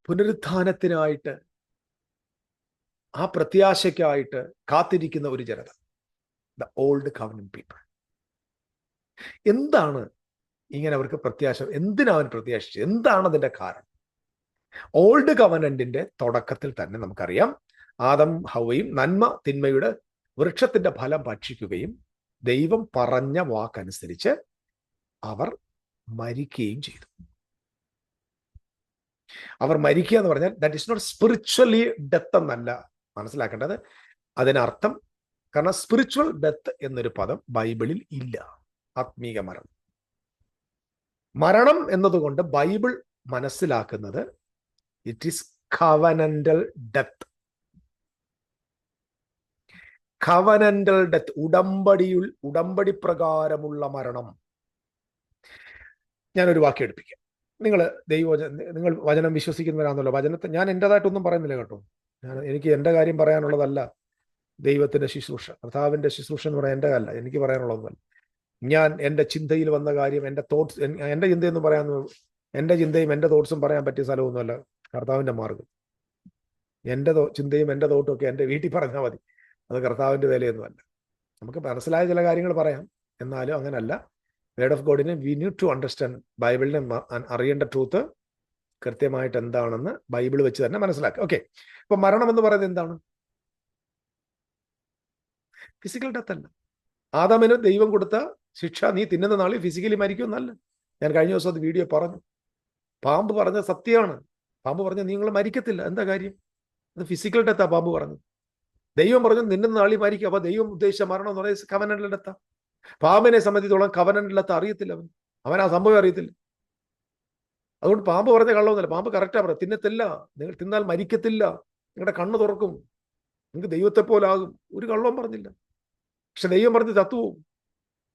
പുനരുത്ഥാനത്തിനായിട്ട്, ആ പ്രത്യാശയ്ക്കായിട്ട് കാത്തിരിക്കുന്ന ഒരു ജനത, ദ ഓൾഡ് കവനന്റ് പീപ്പിൾ. എന്താണ് ഇങ്ങനെ അവർക്ക് പ്രത്യാശ? എന്തിനാ അവൻ പ്രത്യാശിച്ചത്? എന്താണ് അതിന്റെ കാരണം? ഓൾഡ് കവനന്റിന്റെ തുടക്കത്തിൽ തന്നെ നമുക്കറിയാം, ആദം ഹവ്വയും നന്മ തിന്മയുടെ വൃക്ഷത്തിന്റെ ഫലം ഭക്ഷിക്കുകയും ദൈവം പറഞ്ഞ വാക്കനുസരിച്ച് അവർ മരിക്കുകയും ചെയ്തു. അവർ മരിക്കുക എന്ന് പറഞ്ഞാൽ that is not spiritually death എന്നല്ല മനസ്സിലാക്കേണ്ടത് അതിനർത്ഥം, കാരണം സ്പിരിച്വൽ ഡെത്ത് എന്നൊരു പദം ബൈബിളിൽ ഇല്ല. ആത്മീക മരണം. മരണം എന്നതുകൊണ്ട് ബൈബിൾ മനസ്സിലാക്കുന്നത് it is covenantal death. Covenantal death, ഉടമ്പടി പ്രകാരമുള്ള മരണം. ഞാനൊരു വാക്യം എടുപ്പിക്കാം. നിങ്ങൾ വചനം വിശ്വസിക്കുന്നവരാണല്ലോ. വചനത്തെ ഞാൻ എൻ്റെതായിട്ടൊന്നും പറയുന്നില്ല കേട്ടോ. എനിക്ക് എൻ്റെ കാര്യം പറയാനുള്ളതല്ല ദൈവത്തിന്റെ ശുശ്രൂഷ, കർത്താവിന്റെ ശുശ്രൂഷ എന്ന് പറയാൻ എൻ്റെ അല്ല, എനിക്ക് പറയാനുള്ളതൊന്നുമല്ല. ഞാൻ എൻ്റെ ചിന്തയിൽ വന്ന കാര്യം, എൻ്റെ തോട്ട്സ്, എൻ്റെ ചിന്തയെന്ന് പറയാൻ, എൻ്റെ ചിന്തയും എൻ്റെ തോട്ട്സും പറയാൻ പറ്റിയ സ്ഥലമൊന്നുമല്ല കർത്താവിന്റെ മാർഗം. എൻ്റെ ചിന്തയും എൻ്റെ തോട്ടും ഒക്കെ എൻ്റെ വീട്ടിൽ പറഞ്ഞാൽ മതി, അത് കർത്താവിന്റെ വേലയൊന്നുമല്ല. നമുക്ക് മനസ്സിലായ ചില കാര്യങ്ങൾ പറയാം, എന്നാലും അങ്ങനല്ല. വേർഡ് ഓഫ് ഗോഡിനെ വി നീഡ് ടു അണ്ടർസ്റ്റാൻഡ്. ബൈബിളിനെ അറിയേണ്ട ട്രൂത്ത് കൃത്യമായിട്ട് എന്താണെന്ന് ബൈബിൾ വെച്ച് തന്നെ മനസ്സിലാക്കുക. ഓക്കെ, അപ്പൊ മരണം എന്ന് പറയുന്നത് എന്താണ്? ഫിസിക്കൽ ഡെത്ത് അല്ല. ആദാമിന് ദൈവം കൊടുത്ത ശിക്ഷ, നീ തിന്നുന്ന നാളിൽ ഫിസിക്കലി മരിക്കുമെന്നല്ല. ഞാൻ കഴിഞ്ഞ ദിവസം അത് വീഡിയോ പറഞ്ഞു. പാമ്പ് പറഞ്ഞ സത്യമാണ്. പാമ്പ് പറഞ്ഞ നിങ്ങൾ മരിക്കത്തില്ല. എന്താ കാര്യം? അത് ഫിസിക്കൽ ഡെത്താ പാമ്പ് പറഞ്ഞു. ദൈവം പറഞ്ഞു നിന്നുന്ന നാളിൽ മരിക്കും. അപ്പൊ ദൈവം ഉദ്ദേശിച്ച മരണം എന്ന് പറയുന്നത് കവനന്റൽ ഡെത്താ. പാമ്പിനെ സംബന്ധിച്ചോളം കവനന്റൽ ഡെത്ത് അറിയത്തില്ല. അവൻ ആ സംഭവം അറിയത്തില്ല. അതുകൊണ്ട് പാമ്പ് പറഞ്ഞ കള്ളമൊന്നുമില്ല. പാമ്പ് കറക്റ്റാ പറയാം, തിന്നത്തില്ല, നിങ്ങൾ തിന്നാൽ മരിക്കത്തില്ല, നിങ്ങളുടെ കണ്ണ് തുറക്കും, നിങ്ങൾക്ക് ദൈവത്തെ പോലാകും. ഒരു കള്ളവും പറഞ്ഞില്ല. പക്ഷെ ദൈവം പറഞ്ഞ തത്വവും,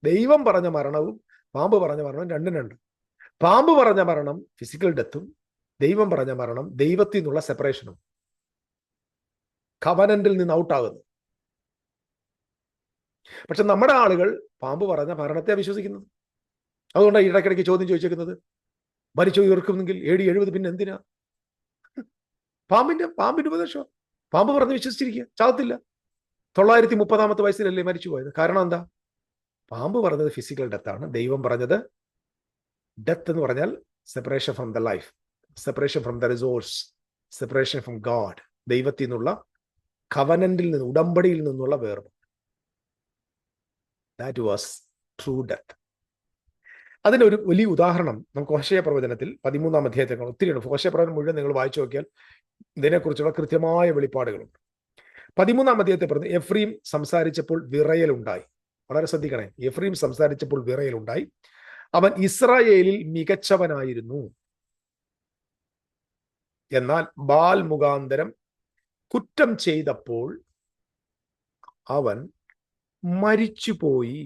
ദൈവം പറഞ്ഞ മരണവും പാമ്പ് പറഞ്ഞ മരണവും രണ്ടും രണ്ട്. പാമ്പ് പറഞ്ഞ മരണം ഫിസിക്കൽ ഡെത്തും, ദൈവം പറഞ്ഞ മരണം ദൈവത്തിൽ നിന്നുള്ള സെപ്പറേഷനും, കവനന്റിൽ നിന്ന് ഔട്ടാകുന്നു. പക്ഷെ നമ്മുടെ ആളുകൾ പാമ്പ് പറഞ്ഞ മരണത്തെ വിശ്വസിക്കുന്നത്. അതുകൊണ്ടാണ് ഇടയ്ക്കിടയ്ക്ക് ചോദ്യം ചോദിച്ചേക്കുന്നത്, മരിച്ചു ഉയർക്കുമെങ്കിൽ AD 70 പിന്നെ എന്തിനാ? പാമ്പിന്റെ ഉപദേശം. പാമ്പ് പറഞ്ഞ് വിശ്വസിച്ചിരിക്കുക, ചാകത്തില്ല. 930 വയസ്സിലല്ലേ മരിച്ചു പോയത്. കാരണം എന്താ? പാമ്പ് പറഞ്ഞത് ഫിസിക്കൽ ഡെത്താണ്, ദൈവം പറഞ്ഞത് ഡെത്ത് എന്ന് പറഞ്ഞാൽ separation from the life, separation from the resource, separation from God. ദൈവത്തിൽ നിന്നുള്ള കവനന്റിൽ നിന്ന്, ഉടമ്പടിയിൽ നിന്നുള്ള വേർപാട്. That was true death. അതിനൊരു വലിയ ഉദാഹരണം നമുക്ക് ഹോശേയ പ്രവചനത്തിൽ 13-ാം അധ്യായത്തിൽ ഒത്തിരിയുണ്ട്. ഹോശേയ പ്രവചനം മുഴുവൻ നിങ്ങൾ വായിച്ചു നോക്കിയാൽ ഇതിനെക്കുറിച്ചുള്ള കൃത്യമായ വെളിപ്പാടുകളുണ്ട്. 13-ാം അധ്യായത്തിൽ പറഞ്ഞു, എഫ്രീം സംസാരിച്ചപ്പോൾ വിറയലുണ്ടായി. വളരെ ശ്രദ്ധിക്കണേ, എഫ്രീം സംസാരിച്ചപ്പോൾ വിറയലുണ്ടായി, അവൻ ഇസ്രായേലിൽ മികച്ചവനായിരുന്നു. എന്നാൽ ബാൽ മുഖാന്തരം കുറ്റം ചെയ്തപ്പോൾ അവൻ മരിച്ചുപോയി.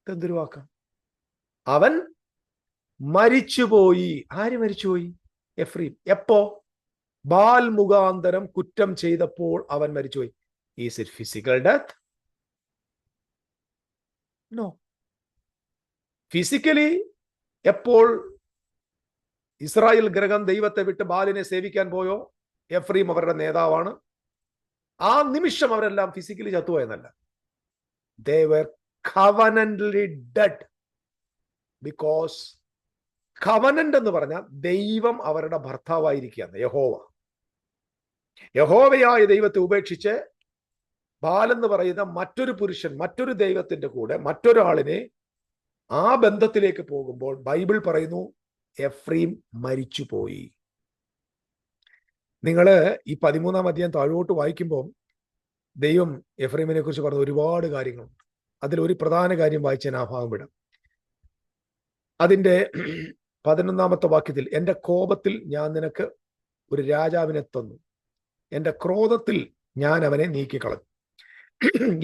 എന്തൊരു വാക്കം! അവൻ മരിച്ചുപോയി. ആര് മരിച്ചുപോയി? എഫ്രീം. എപ്പോ? ബാൽ മുഖാന്തരം കുറ്റം ചെയ്തപ്പോൾ അവൻ മരിച്ചുപോയി. Is it physical death? No. Physically എപ്പോൾ ഇസ്രായേൽ ഗ്രഹം ദൈവത്തെ വിട്ട് ബാലിനെ സേവിക്കാൻ പോയോ, എഫ്രീം അവരുടെ നേതാവാണ്. ആ നിമിഷം അവരെല്ലാം physically ചത്തുപോയെന്നല്ല, they were covenantally dead, because covenant എന്ന് പറഞ്ഞാൽ ദൈവം അവരുടെ ഭർത്താവായിരിക്കുകയാണ്. യഹോവയായ ദൈവത്തെ ഉപേക്ഷിച്ച് ബാലെന്ന് പറയുന്ന മറ്റൊരു പുരുഷൻ, മറ്റൊരു ദൈവത്തിന്റെ കൂടെ മറ്റൊരാളിനെ ആ ബന്ധത്തിലേക്ക് പോകുമ്പോൾ ബൈബിൾ പറയുന്നു എഫ്രീം മരിച്ചുപോയി. നിങ്ങൾ ഈ 13-ാം അധ്യായം താഴോട്ട് വായിക്കുമ്പോൾ ദൈവം എഫ്രീമിനെ കുറിച്ച് പറഞ്ഞ ഒരുപാട് കാര്യങ്ങളുണ്ട്. അതിലൊരു പ്രധാന കാര്യം വായിച്ചാൽ ആ ഭാഗം വിടാം. അതിന്റെ 11-ാമത്തെ വാക്യത്തിൽ, എന്റെ കോപത്തിൽ ഞാൻ നിനക്ക് ഒരു രാജാവിനെ തന്നു, എന്റെ ക്രോധത്തിൽ ഞാൻ അവനെ നീക്കിക്കളഞ്ഞു.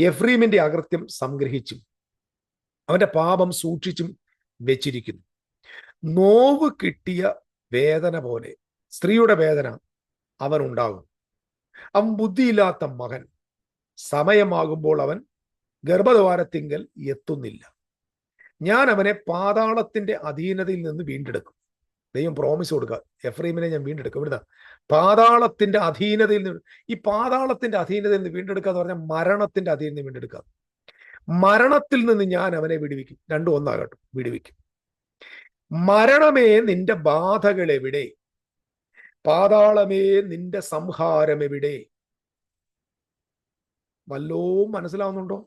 എഫ്രീമിന്റെ അകൃത്യം സംഗ്രഹിച്ചും അവന്റെ പാപം സൂക്ഷിച്ചും വെച്ചിരിക്കുന്നു. നോവ് കിട്ടിയ വേദന പോലെ, സ്ത്രീയുടെ വേദന അവനുണ്ടാകും. അവൻ ബുദ്ധിയില്ലാത്ത മകൻ, സമയമാകുമ്പോൾ അവൻ ഗർഭദ്വാരത്തിങ്കൽ എത്തുന്നില്ല. ഞാൻ അവനെ പാതാളത്തിന്റെ അധീനതയിൽ നിന്ന് വീണ്ടെടുക്കും. ദൈവം പ്രോമിസ് കൊടുക്കുക, എഫ്രീമിനെ ഞാൻ വീണ്ടെടുക്കും. ഇവിടുന്ന് പാതാളത്തിന്റെ അധീനതയിൽ നിന്ന്. ഈ പാതാളത്തിന്റെ അധീനതയിൽ നിന്ന് വീണ്ടെടുക്കുക എന്ന് പറഞ്ഞാൽ മരണത്തിന്റെ അധീനതയിൽ നിന്ന് വീണ്ടെടുക്കുക. മരണത്തിൽ നിന്ന് ഞാൻ അവനെ വിടുവിക്കും. രണ്ടും ഒന്നാകട്ടെ, വിടുവിക്കും. മരണമേ നിന്റെ ബാധകൾ എവിടെ? പാതാളമേ നിന്റെ സംഹാരം എവിടെ? വല്ലോം മനസ്സിലാവുന്നുണ്ടോ?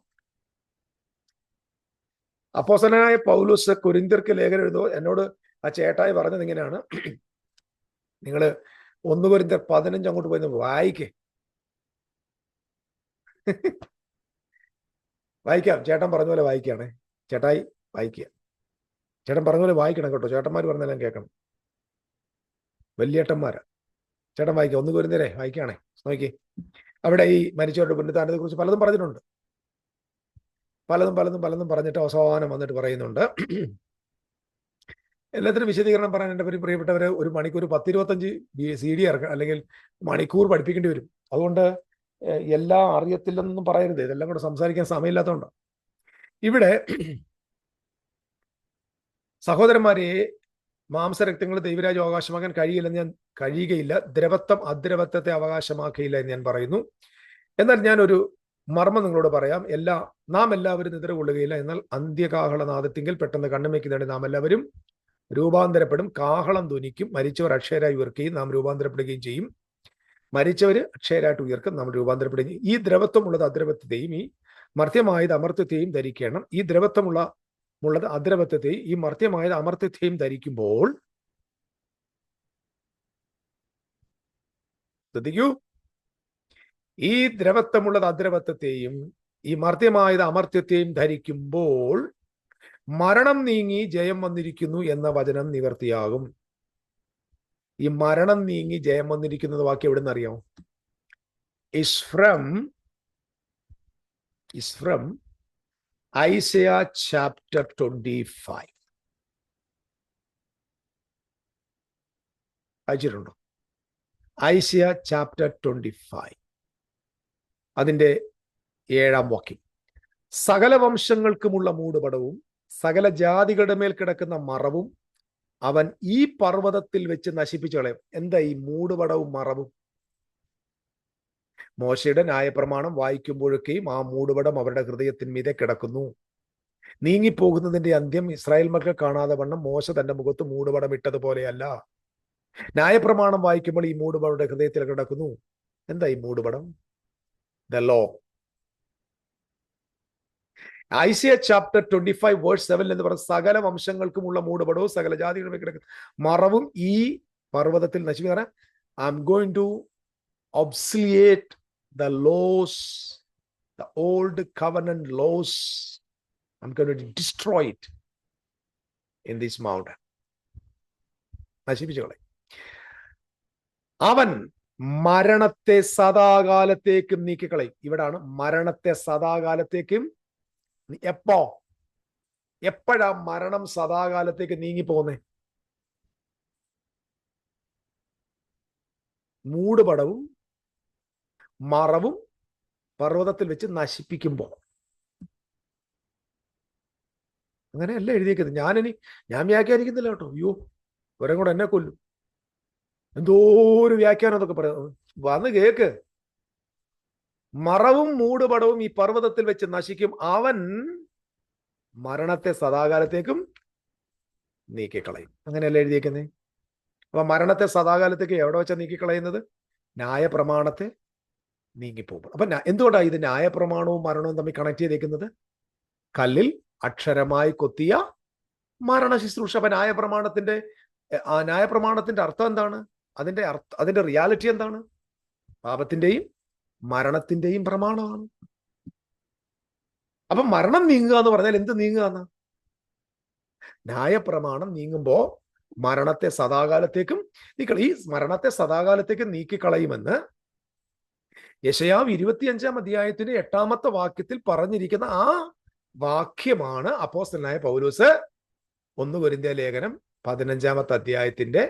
അപ്പോസ്തലനായ പൗലോസ് കൊരിന്ത്യർക്ക് ലേഖനം എഴുതുമ്പോൾ എന്നോട് ആ ചേട്ടായി പറഞ്ഞത് ഇങ്ങനെയാണ്, നിങ്ങൾ 1 കൊരിന്ത്യർ 15 അങ്ങോട്ട് പോയി വായിക്കേ. വായിക്കാം. ചേട്ടൻ പറഞ്ഞ പോലെ വായിക്കുകയാണേ. ചേട്ടായി വായിക്കുക. ചേട്ടൻ പറഞ്ഞ പോലെ വായിക്കണം കേട്ടോ. ചേട്ടന്മാർ പറഞ്ഞെല്ലാം കേൾക്കണം. വലിയേട്ടന്മാരാ. ചേട്ടൻ വായിക്കുക. 1 കൊരിന്ത്യരെ വായിക്കുകയാണേ. നോക്കി, അവിടെ ഈ മരിച്ചവരുടെ പുനരുത്ഥാനത്തെ കുറിച്ച് പലതും പറഞ്ഞിട്ടുണ്ട്. പലതും പറഞ്ഞിട്ട് അവസാനം വന്നിട്ട് പറയുന്നുണ്ട്. എല്ലാത്തിനും വിശദീകരണം പറയാൻ എൻ്റെ പ്രിയപ്പെട്ടവരെ ഒരു മണിക്കൂർ 10-25 CD ഇറക്കാം, അല്ലെങ്കിൽ മണിക്കൂർ പഠിപ്പിക്കേണ്ടി വരും. അതുകൊണ്ട് എല്ലാം അറിയത്തില്ലെന്നൊന്നും പറയരുത്. ഇതെല്ലാം കൂടെ സംസാരിക്കാൻ സമയമില്ലാത്തതുകൊണ്ട്. ഇവിടെ സഹോദരന്മാരെ, മാംസരക്തങ്ങൾ ദൈവരാജ്യം അവകാശമാക്കാൻ കഴിയുകയില്ല. ദ്രവത്വം അദ്രവത്വത്തെ അവകാശമാക്കിയില്ല എന്ന് ഞാൻ പറയുന്നു. എന്നാൽ ഞാനൊരു മർമ്മം നിങ്ങളോട് പറയാം. നാം എല്ലാവരും നിദ്ര കൊള്ളുകയില്ല. എന്നാൽ അന്ത്യകാഹളനാദത്തിങ്കിൽ പെട്ടെന്ന് കണ്ണുമയ്ക്കുന്നതിന് നാം എല്ലാവരും രൂപാന്തരപ്പെടും. കാഹളം ധ്വനിക്കും. മരിച്ചവർ അക്ഷയരായി ഉയർക്കുകയും നാം രൂപാന്തരപ്പെടുകയും ചെയ്യും. മരിച്ചവർ അക്ഷയരായിട്ട് ഉയർക്കും, നാം രൂപാന്തരപ്പെടുകയും. ഈ ദ്രവത്വമുള്ളത് അദ്രവത്വത്തെയും ഈ മർത്യമായത് അമർത്യത്തെയും ധരിക്കണം. ഈ ദ്രവത്വമുള്ളത് അദ്രവത്വത്തെയും ഈ മർത്യമായത് അമർത്യത്തെയും ധരിക്കുമ്പോൾ, ശ്രദ്ധിക്കൂ, ഈ ദ്രവത്വമുള്ളത് അദ്രവത്വത്തെയും ഈ മർത്യമായത് അമർത്യത്തെയും ധരിക്കുമ്പോൾ മരണം നീങ്ങി ജയം വന്നിരിക്കുന്നു എന്ന വചനം നിവർത്തിയാകും. ഈ മരണം നീങ്ങി ജയം വന്നിരിക്കുന്നത് വാക്യം എവിടെ നിന്ന് അറിയാമോ? Is from Isaiah chapter 25. അയച്ചിട്ടുണ്ടോ? ഐസയ ചാപ്റ്റർ 25 അതിന്റെ 7-ാം വാക്യം. സകല വംശങ്ങൾക്കുമുള്ള മൂടുപടവും സകല ജാതികളുടെ മേൽ കിടക്കുന്ന മറവും അവൻ ഈ പർവ്വതത്തിൽ വെച്ച് നശിപ്പിച്ചു കളയും. എന്താ ഈ മൂടുപടവും മറവും? മോശയുടെ ന്യായപ്രമാണം വായിക്കുമ്പോഴൊക്കെയും ആ മൂടുപടം അവരുടെ ഹൃദയത്തിന്മീതെ കിടക്കുന്നു. നീങ്ങിപ്പോകുന്നതിന്റെ അന്ത്യം ഇസ്രായേൽ മക്കൾ കാണാതെ വണ്ണം മോശ തന്റെ മുഖത്ത് മൂടുപടം ഇട്ടതുപോലെയല്ല. ന്യായപ്രമാണം വായിക്കുമ്പോൾ ഈ മൂടുപടം അവരുടെ ഹൃദയത്തിൽ കിടക്കുന്നു. എന്താ ഈ മൂടുപടം? The law. Isaiah chapter 25 verse 7 എന്ന് പറഞ്ഞ സകല വംശങ്ങൾക്കുമുള്ള മൂടുപടവും സകല ജാതികളുടെ കിടക്കുന്ന മറവും ഈ പർവ്വതത്തിൽ നശിപ്പിക്കാൻ. I'm going to obsolete the laws, the old covenant laws. I'm going to destroy it in this mountain. നശിപ്പിച്ചുകളെ. അവൻ മരണത്തെ സദാകാലത്തേക്കും നീക്കിക്കളയും. ഇവിടാണ് മരണത്തെ സദാകാലത്തേക്കും. എപ്പോഴാ മരണം സദാകാലത്തേക്ക് നീങ്ങിപ്പോന്നേ? മൂടുപടവും മറവും പർവ്വതത്തിൽ വെച്ച് നശിപ്പിക്കുമ്പോൾ. അങ്ങനെയല്ല എഴുതിയേക്കുന്നത്. ഞാൻ വ്യാഖ്യാനിക്കുന്നില്ല കേട്ടോ. അയ്യോ, ഇവരെ കൂടെ എന്നെ കൊല്ലും. എന്തോ ഒരു വ്യാഖ്യാനം എന്നൊക്കെ പറയാം. വന്ന് കേക്ക്. മറവും മൂടുപടവും ഈ പർവ്വതത്തിൽ വെച്ച് നശിക്കും. അവൻ മരണത്തെ സദാകാലത്തേക്കും നീക്കിക്കളയും. അങ്ങനെയല്ല എഴുതിയേക്കുന്നേ. അപ്പൊ മരണത്തെ സദാകാലത്തേക്ക് എവിടെ വെച്ചാ നീക്കിക്കളയുന്നത്? ന്യായപ്രമാണത്തെ നീങ്ങിപ്പോകും. അപ്പൊ എന്തുകൊണ്ടാണ് ഇത് ന്യായപ്രമാണവും മരണവും തമ്മിൽ കണക്ട് ചെയ്തേക്കുന്നത്? കല്ലിൽ അക്ഷരമായി കൊത്തിയ മരണ ശുശ്രൂഷ. അപ്പൊ ന്യായപ്രമാണത്തിന്റെ അർത്ഥം എന്താണ്? അതിന്റെ റിയാലിറ്റി എന്താണ്? പാപത്തിന്റെയും മരണത്തിന്റെയും പ്രമാണമാണ്. അപ്പൊ മരണം നീങ്ങുക എന്ന് പറഞ്ഞാൽ എന്ത് നീങ്ങുക എന്നാ? ന്യായപ്രമാണം നീങ്ങുമ്പോ മരണത്തെ സദാകാലത്തേക്കും ഈ മരണത്തെ സദാകാലത്തേക്കും നീക്കിക്കളയുമെന്ന് യെശയ്യാവ് 25-ാം അധ്യായത്തിന്റെ 8-ാമത്തെ വാക്യത്തിൽ പറഞ്ഞിരിക്കുന്ന ആ വാക്യമാണ് അപ്പോസ്തലനായ പൗലോസ് 1 കൊരിന്ത്യ ലേഖനം 15-ാമത്തെ അധ്യായത്തിന്റെ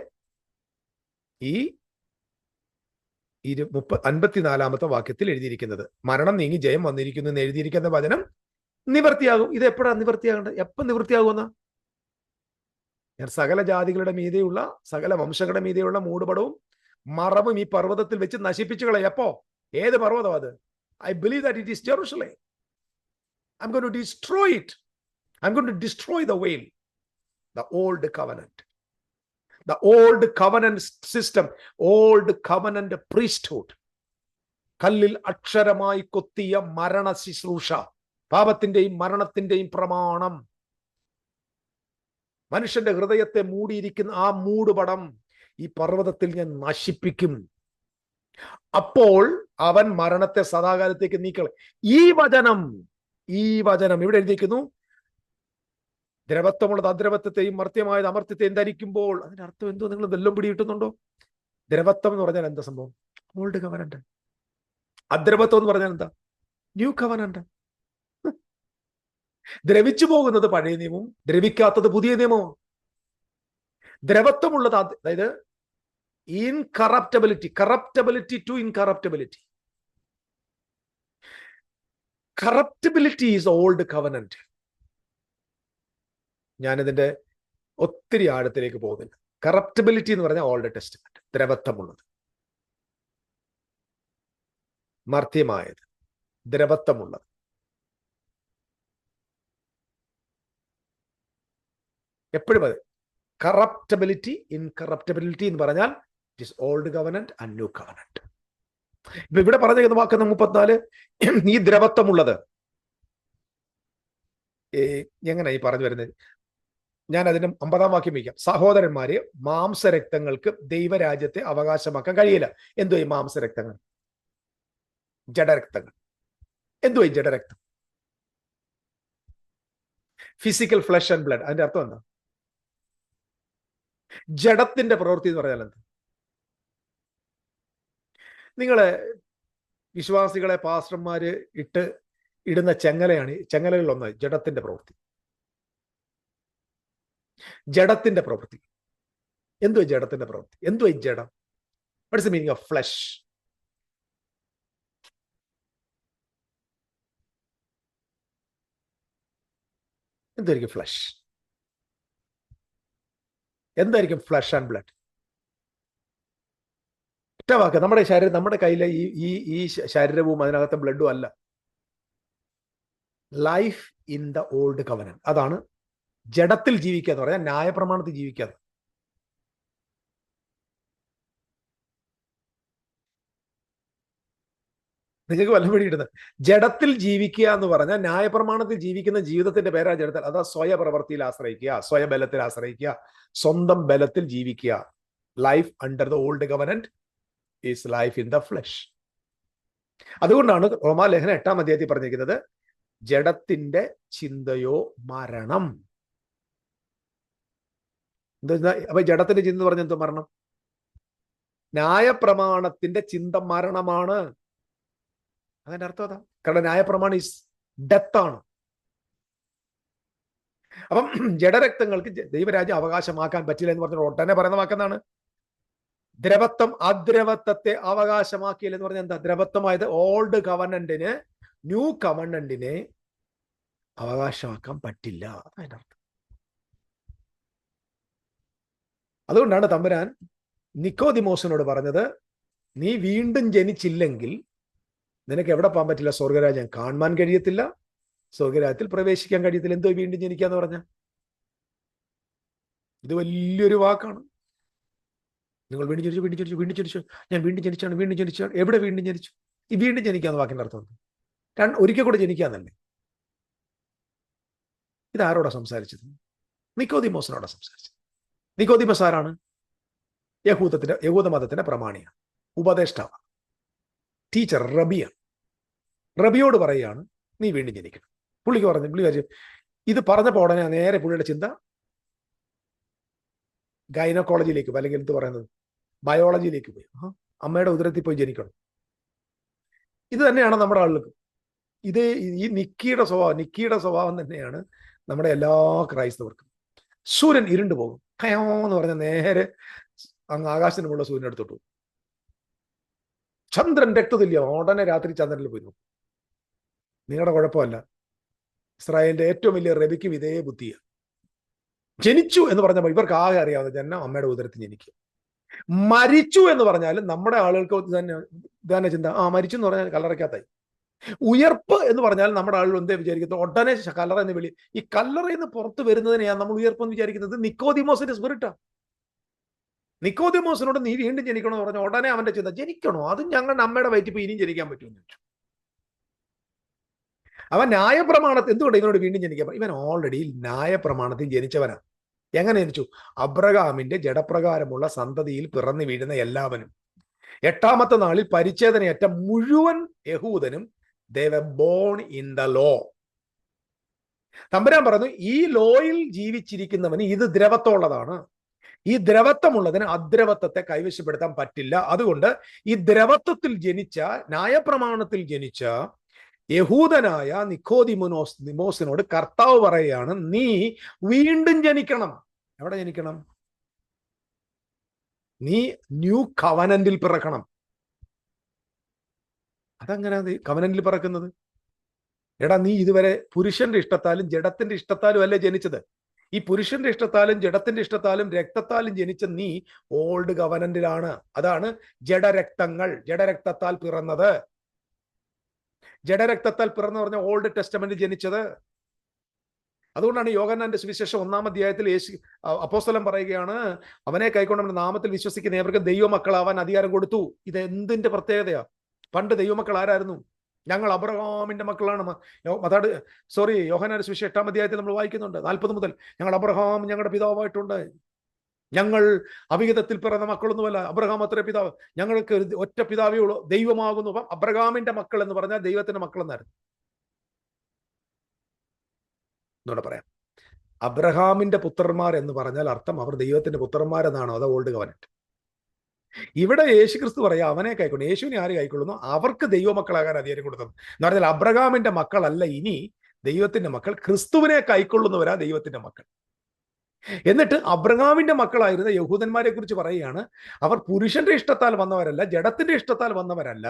ഈ 54-ാമത്തെ വാക്യത്തിൽ എഴുതിയിരിക്കുന്നത്. മരണം നീങ്ങി ജയം വന്നിരിക്കുന്നു എന്ന് എഴുതിയിരിക്കുന്ന വചനം നിവൃത്തിയാകും. ഇത് എപ്പോഴാണ് നിവൃത്തിയാകേണ്ടത്? എപ്പം നിവൃത്തിയാകുമെന്ന? ഞാൻ സകല ജാതികളുടെ മീതെയുള്ള സകല വംശങ്ങളുടെ മീതെയുള്ള മൂടുപടവും മറവും ഈ പർവ്വതത്തിൽ വെച്ച് നശിപ്പിച്ചു കളയും. എപ്പോ? ഏത് പർവ്വതം അത്? I believe that it is Jerusalem. I'm going to destroy it. I'm going to destroy the veil, the old covenant, the old covenant system, old covenant priesthood. കല്ലിൽ അക്ഷരമായി കൊത്തിയ മരണ ശുശ്രൂഷ, പാപത്തിന്റെയും മരണത്തിന്റെയും പ്രമാണം, മനുഷ്യന്റെ ഹൃദയത്തെ മൂടിയിരിക്കുന്ന ആ മൂടുപടം ഈ പർവ്വതത്തിൽ ഞാൻ നശിപ്പിക്കും. അപ്പോൾ അവൻ മരണത്തെ സദാകാലത്തേക്ക് നീക്കളെ. ഈ വചനം ഇവിടെ എഴുതിയിരിക്കുന്നു. ദ്രവത്വമുള്ളത് അദ്രവത്വത്തെയും മർത്യമായത് അമർത്യത്തെയും ധരിക്കുമ്പോൾ. അതിന്റെ അർത്ഥം എന്തോ നിങ്ങൾ വെല്ലം പിടി കിട്ടുന്നുണ്ടോ? ദ്രവത്വം എന്ന് പറഞ്ഞാൽ എന്താ സംഭവം? Old covenant. അദ്രവത്വം എന്ന് പറഞ്ഞാൽ എന്താ? New covenant. ദ്രവിച്ചു പോകുന്നത് പഴയ നിയമവും ദ്രവിക്കാത്തത് പുതിയ നിയമവും. ദ്രവത്വമുള്ളത് അതായത് corruptibility to incorruptibility. Corruptibility is old covenant. ഞാനിതിന്റെ ഒത്തിരി ആഴത്തിലേക്ക് പോകുന്നില്ല. കറപ്റ്റബിലിറ്റി എന്ന് പറഞ്ഞാൽ ഓൾഡ് ടെസ്റ്റ്മെന്റ്. ദ്രവത്വമുള്ളത്, മർത്യമായത്, ദ്രവത്വമുള്ളത്. എപ്പോഴും അത് കറപ്റ്റബിലിറ്റി, ഇൻകറപ്റ്റബിലിറ്റി എന്ന് പറഞ്ഞാൽ it is old covenant and new covenant. ഇപ്പൊ ഇവിടെ പറഞ്ഞിരിക്കുന്ന വാക്ക് 34, ഈ ദ്രവത്വമുള്ളത് എങ്ങനെ ഈ പറഞ്ഞു വരുന്നത്? ഞാൻ അതിന് 50-ാം വാക്യം വയ്ക്കാം. സഹോദരന്മാരെ, മാംസരക്തങ്ങൾക്ക് ദൈവരാജ്യത്തെ അവകാശമാക്കാൻ കഴിയില്ല. എന്തോ ഈ മാംസരക്തങ്ങൾ? ജഡരക്തങ്ങൾ. എന്തോ ഈ ജഡരക്തം? Physical flesh and blood. അതിന്റെ അർത്ഥം എന്താ? ജഡത്തിന്റെ പ്രവൃത്തി എന്ന് പറഞ്ഞാൽ എന്താ? നിങ്ങളെ വിശ്വാസികളെ പാസ്റ്റർമാര് ഇടുന്ന ചെങ്ങലകളിൽ ഒന്ന് ജഡത്തിന്റെ പ്രവൃത്തി. ജഡത്തിന്റെ പ്രവൃത്തി. എന്തോ ജഡത്തിന്റെ പ്രവൃത്തി? എന്തോ ഈ ജഡം? What is the meaning of flush? എന്തായിരിക്കും ഫ്ലഷ്? എന്തായിരിക്കും ഫ്ലഷ് ആൻഡ് ബ്ലഡ്? ഒറ്റ വാക്ക്. നമ്മുടെ ശരീരം, നമ്മുടെ കയ്യിലെ ഈ ശരീരവും അതിനകത്തെ ബ്ലഡും അല്ല. Life in the old covenant. അതാണ് ജഡത്തിൽ ജീവിക്കുക എന്ന് പറഞ്ഞാൽ ന്യായപ്രമാണത്തിൽ ജീവിക്കാതെ. നിങ്ങൾക്ക് വല്ലതും പിടിയിടുന്നത്? ജഡത്തിൽ ജീവിക്കുക എന്ന് പറഞ്ഞാൽ ന്യായപ്രമാണത്തിൽ ജീവിക്കുന്ന ജീവിതത്തിന്റെ പേരാ ജഡത്തിൽ. അതാ സ്വയപ്രവൃത്തിയിൽ ആശ്രയിക്കുക, സ്വയബലത്തിൽ ആശ്രയിക്കുക, സ്വന്തം ബലത്തിൽ ജീവിക്കുക. Life under the old covenant is life in the flush. അതുകൊണ്ടാണ് റോമാലേഖനം 8-ാം അധ്യായത്തിൽ പറഞ്ഞിരിക്കുന്നത്, ജഡത്തിന്റെ ചിന്തയോ മരണം. എന്താ? അപ്പൊ ജഡത്തിന്റെ ചിന്ത പറഞ്ഞ എന്തോ? മരണം. ന്യായപ്രമാണത്തിന്റെ ചിന്ത മരണമാണ്. അതിന്റെ അർത്ഥം അതാ. കാരണം ന്യായപ്രമാണം ഈസ് ഡെത്ത് ആണ്. അപ്പം ജഡരക്തങ്ങൾക്ക് ദൈവരാജ്യം അവകാശമാക്കാൻ പറ്റില്ല എന്ന് പറഞ്ഞ ഒട്ടനെ പറയുന്ന വാക്കെന്താണ്? ദ്രവത്വം അദ്രവത്വത്തെ അവകാശമാക്കിയില്ല എന്ന് പറഞ്ഞാൽ എന്താ? ദ്രവത്വമായത് ഓൾഡ് കവനന്റിന് ന്യൂ കവനന്റിനെ അവകാശമാക്കാൻ പറ്റില്ല. അതിന്റെ അർത്ഥം. അതുകൊണ്ടാണ് തമ്പുരാൻ നിക്കോദിമോസിനോട് പറഞ്ഞത്, നീ വീണ്ടും ജനിച്ചില്ലെങ്കിൽ നിനക്ക് എവിടെ പോകാൻ പറ്റില്ല? സ്വർഗരാജ്യം കാണാൻ കഴിയത്തില്ല, സ്വർഗരാജ്യത്തിൽ പ്രവേശിക്കാൻ കഴിയത്തില്ല. എന്തോ വീണ്ടും ജനിക്കാന്ന് പറഞ്ഞ? ഇത് വലിയൊരു വാക്കാണ്. നിങ്ങൾ വീണ്ടും ജനിച്ചു, വീണ്ടും ജനിച്ചു, വീണ്ടും ജനിച്ചു, ഞാൻ വീണ്ടും ജനിച്ചാണ്. എവിടെ വീണ്ടും ജനിച്ചു? ഈ വീണ്ടും ജനിക്കാന്ന് വാക്കിന്റെ അർത്ഥം ഒരിക്കൽ കൂടെ ജനിക്കാന്നല്ലേ? ഇതാരോടാ സംസാരിച്ചത്? നിക്കോദിമോസിനോടാ സംസാരിച്ചത്. നിക്കോദിമോസ് ആരാണ്? യഹൂദ മതത്തിന്റെ പ്രമാണിയാണ്, ഉപദേഷ്ടാവ്, ടീച്ചർ, റബിയാണ്. റബിയോട് പറയുകയാണ് നീ വീണ്ടും ജനിക്കണം. പുള്ളി വിചാരിച്ചു ഇത് പറഞ്ഞപ്പോൾ ഉടനെ നേരെ പുള്ളിയുടെ ചിന്ത ഗൈനക്കോളജിയിലേക്ക് പോയി, അല്ലെങ്കിൽ എന്ത് പറയുന്നത്, ബയോളജിയിലേക്ക് പോയി. അമ്മയുടെ ഉദരത്തിൽ പോയി ജനിക്കണം. ഇത് തന്നെയാണ് നമ്മുടെ ആളുകൾക്ക്. ഈ നിക്കിയുടെ സ്വഭാവം തന്നെയാണ് നമ്മുടെ എല്ലാ ക്രൈസ്തവർക്കും. സൂര്യൻ ഇരുണ്ടു പോകും, ഹയോ എന്ന് പറഞ്ഞ നേരെ അങ്ങ് ആകാശത്തിനുള്ള സൂര്യൻ എടുത്തോട്ട് പോകും. ചന്ദ്രൻ രക്തതുല്യം, ഉടനെ രാത്രി ചന്ദ്രനിൽ പോയി നോക്കും. നിങ്ങളുടെ കുഴപ്പമല്ല. ഇസ്രായേലിന്റെ ഏറ്റവും വലിയ റബിക്കും ഇതേ ബുദ്ധിയാണ്. ജനിച്ചു എന്ന് പറഞ്ഞപ്പോൾ ഇവർക്ക് ആകെ അറിയാവുന്ന ജന്മം അമ്മയുടെ ഉദരത്തിൽ ജനിക്കുക. മരിച്ചു എന്ന് പറഞ്ഞാലും നമ്മുടെ ആളുകൾക്ക് തന്നെ ചിന്ത, മരിച്ചു എന്ന് പറഞ്ഞാൽ കല്ലറയ്ക്കകത്തായി. ഉയർപ്പ് എന്ന് പറഞ്ഞാൽ നമ്മുടെ ആളുകൾ എന്തേ വിചാരിക്കുന്നത്? ഉടനെ കല്ലറ എന്ന് വിളി. ഈ കല്ലറയിൽ നിന്ന് പുറത്ത് വരുന്നതിനെയാണ് നമ്മൾ ഉയർപ്പെന്ന് വിചാരിക്കുന്നത്. നിക്കോദിമോസിന്റെ സ്പിരിറ്റാ. നിക്കോദിമോസിനോട് നീ വീണ്ടും ജനിക്കണമെന്ന് പറഞ്ഞ ഉടനെ അവന്റെ ചിന്ത, ജനിക്കണോ? അത് ഞങ്ങളുടെ അമ്മയുടെ വയറ്റിൽ പോയി ഇനിയും ജനിക്കാൻ പറ്റുമെന്ന് ചോദിച്ചു. അവൻ ന്യായപ്രമാണത്തിൽ എന്തുകൊണ്ട് ഇവനോട് വീണ്ടും ജനിക്കാൻ? ഇവൻ ഓൾറെഡി ന്യായപ്രമാണത്തിൽ ജനിച്ചവനാണ്. എങ്ങനെ ജനിച്ചു? അബ്രഹാമിന്റെ ജഡപ്രകാരമുള്ള സന്തതിയിൽ പിറന്നു വീഴുന്ന എല്ലാവനും. 8ാമത്തെ നാളിൽ പരിച്ഛേദനയേറ്റ മുഴുവൻ യഹൂദനും they were born in the law. തമ്പുരാൻ പറഞ്ഞു, ഈ ലോയിൽ ജീവിച്ചിരിക്കുന്നവന് ഇത് ദ്രവത്വമുള്ളതാണ്. ഈ ദ്രവത്വമുള്ളതിന് അദ്രവത്വത്തെ കൈവശപ്പെടുത്താൻ പറ്റില്ല. അതുകൊണ്ട് ഈ ദ്രവത്വത്തിൽ ജനിച്ച, ന്യായപ്രമാണത്തിൽ ജനിച്ച യഹൂദനായ നിക്കോദിമോസിനോട് കർത്താവ് പറയുകയാണ്, നീ വീണ്ടും ജനിക്കണം. എവിടെ ജനിക്കണം? നീ ന്യൂ കവനന്റിൽ പിറക്കണം. അതെങ്ങനെയാ കവനന്റിൽ പിറക്കുന്നത്? എടാ, നീ ഇതുവരെ പുരുഷന്റെ ഇഷ്ടത്താലും ജഡത്തിന്റെ ഇഷ്ടത്താലും അല്ലേ ജനിച്ചത്. ഈ പുരുഷന്റെ ഇഷ്ടത്താലും ജഡത്തിന്റെ ഇഷ്ടത്താലും രക്തത്താലും ജനിച്ച നീ ഓൾഡ് കവനന്റിലാണ്. അതാണ് ജഡരക്തങ്ങൾ, ജഡരക്തത്താൽ പിറന്നത്. ജഡരക്തത്താൽ പിറന്നു പറഞ്ഞ ഓൾഡ് ടെസ്റ്റമെന്റ് ജനിച്ചത്. അതുകൊണ്ടാണ് യോഹന്നാന്റെ സുവിശേഷം 1-ാം അധ്യായത്തിൽ അപ്പോസ്തലൻ പറയുകയാണ്, അവനെ കൈക്കൊണ്ട് നാമത്തിൽ വിശ്വസിക്കുന്ന ഏവർക്ക് ദൈവമക്കളാവാൻ അധികാരം കൊടുത്തു. ഇത് എന്തിന്റെ പ്രത്യേകതയാ? പണ്ട് ദൈവമക്കൾ ആരായിരുന്നു? ഞങ്ങൾ അബ്രഹാമിന്റെ മക്കളാണ്. യോഹന്നാന്റെ സുവിശേഷം 8-ാം അധ്യായത്തിൽ നമ്മൾ വായിക്കുന്നുണ്ട് 40 മുതൽ. ഞങ്ങൾ അബ്രഹാം ഞങ്ങളുടെ പിതാവായിട്ടുണ്ട്. ഞങ്ങൾ അവിഹിതത്തിൽ പിറന്ന മക്കളൊന്നുമല്ല, അബ്രഹാം അത്ര പിതാവ്. ഞങ്ങൾക്ക് ഒറ്റ പിതാവേ ഉള്ളൂ, ദൈവമാകുന്നു. അപ്പം അബ്രഹാമിന്റെ മക്കൾ എന്ന് പറഞ്ഞാൽ ദൈവത്തിന്റെ മക്കൾ എന്നായിരുന്നു. എന്നോട് പറയാം, അബ്രഹാമിന്റെ പുത്രന്മാർ എന്ന് പറഞ്ഞാൽ അർത്ഥം അവർ ദൈവത്തിന്റെ പുത്രന്മാരെന്നാണോ? അത് ഓൾഡ് കവനന്റ്. ഇവിടെ യേശുക്രിസ്തു പറയാം, അവനെ കൈക്കൊള്ളു. യേശുവിനെ ആര് കൈക്കൊള്ളുന്നു? അവർക്ക് ദൈവമക്കളാകാൻ അധികാരം കൊടുത്തത്. എന്ന് പറഞ്ഞാൽ അബ്രഹാമിന്റെ മക്കളല്ല ഇനി ദൈവത്തിന്റെ മക്കൾ, ക്രിസ്തുവിനെ കൈക്കൊള്ളുന്നവരാ ദൈവത്തിന്റെ മക്കൾ. എന്നിട്ട് അബ്രഹാമിന്റെ മക്കളായിരുന്ന യഹൂദന്മാരെ കുറിച്ച് പറയുകയാണ്, അവർ പുരുഷന്റെ ഇഷ്ടത്താൽ വന്നവരല്ല, ജഡത്തിന്റെ ഇഷ്ടത്താൽ വന്നവരല്ല,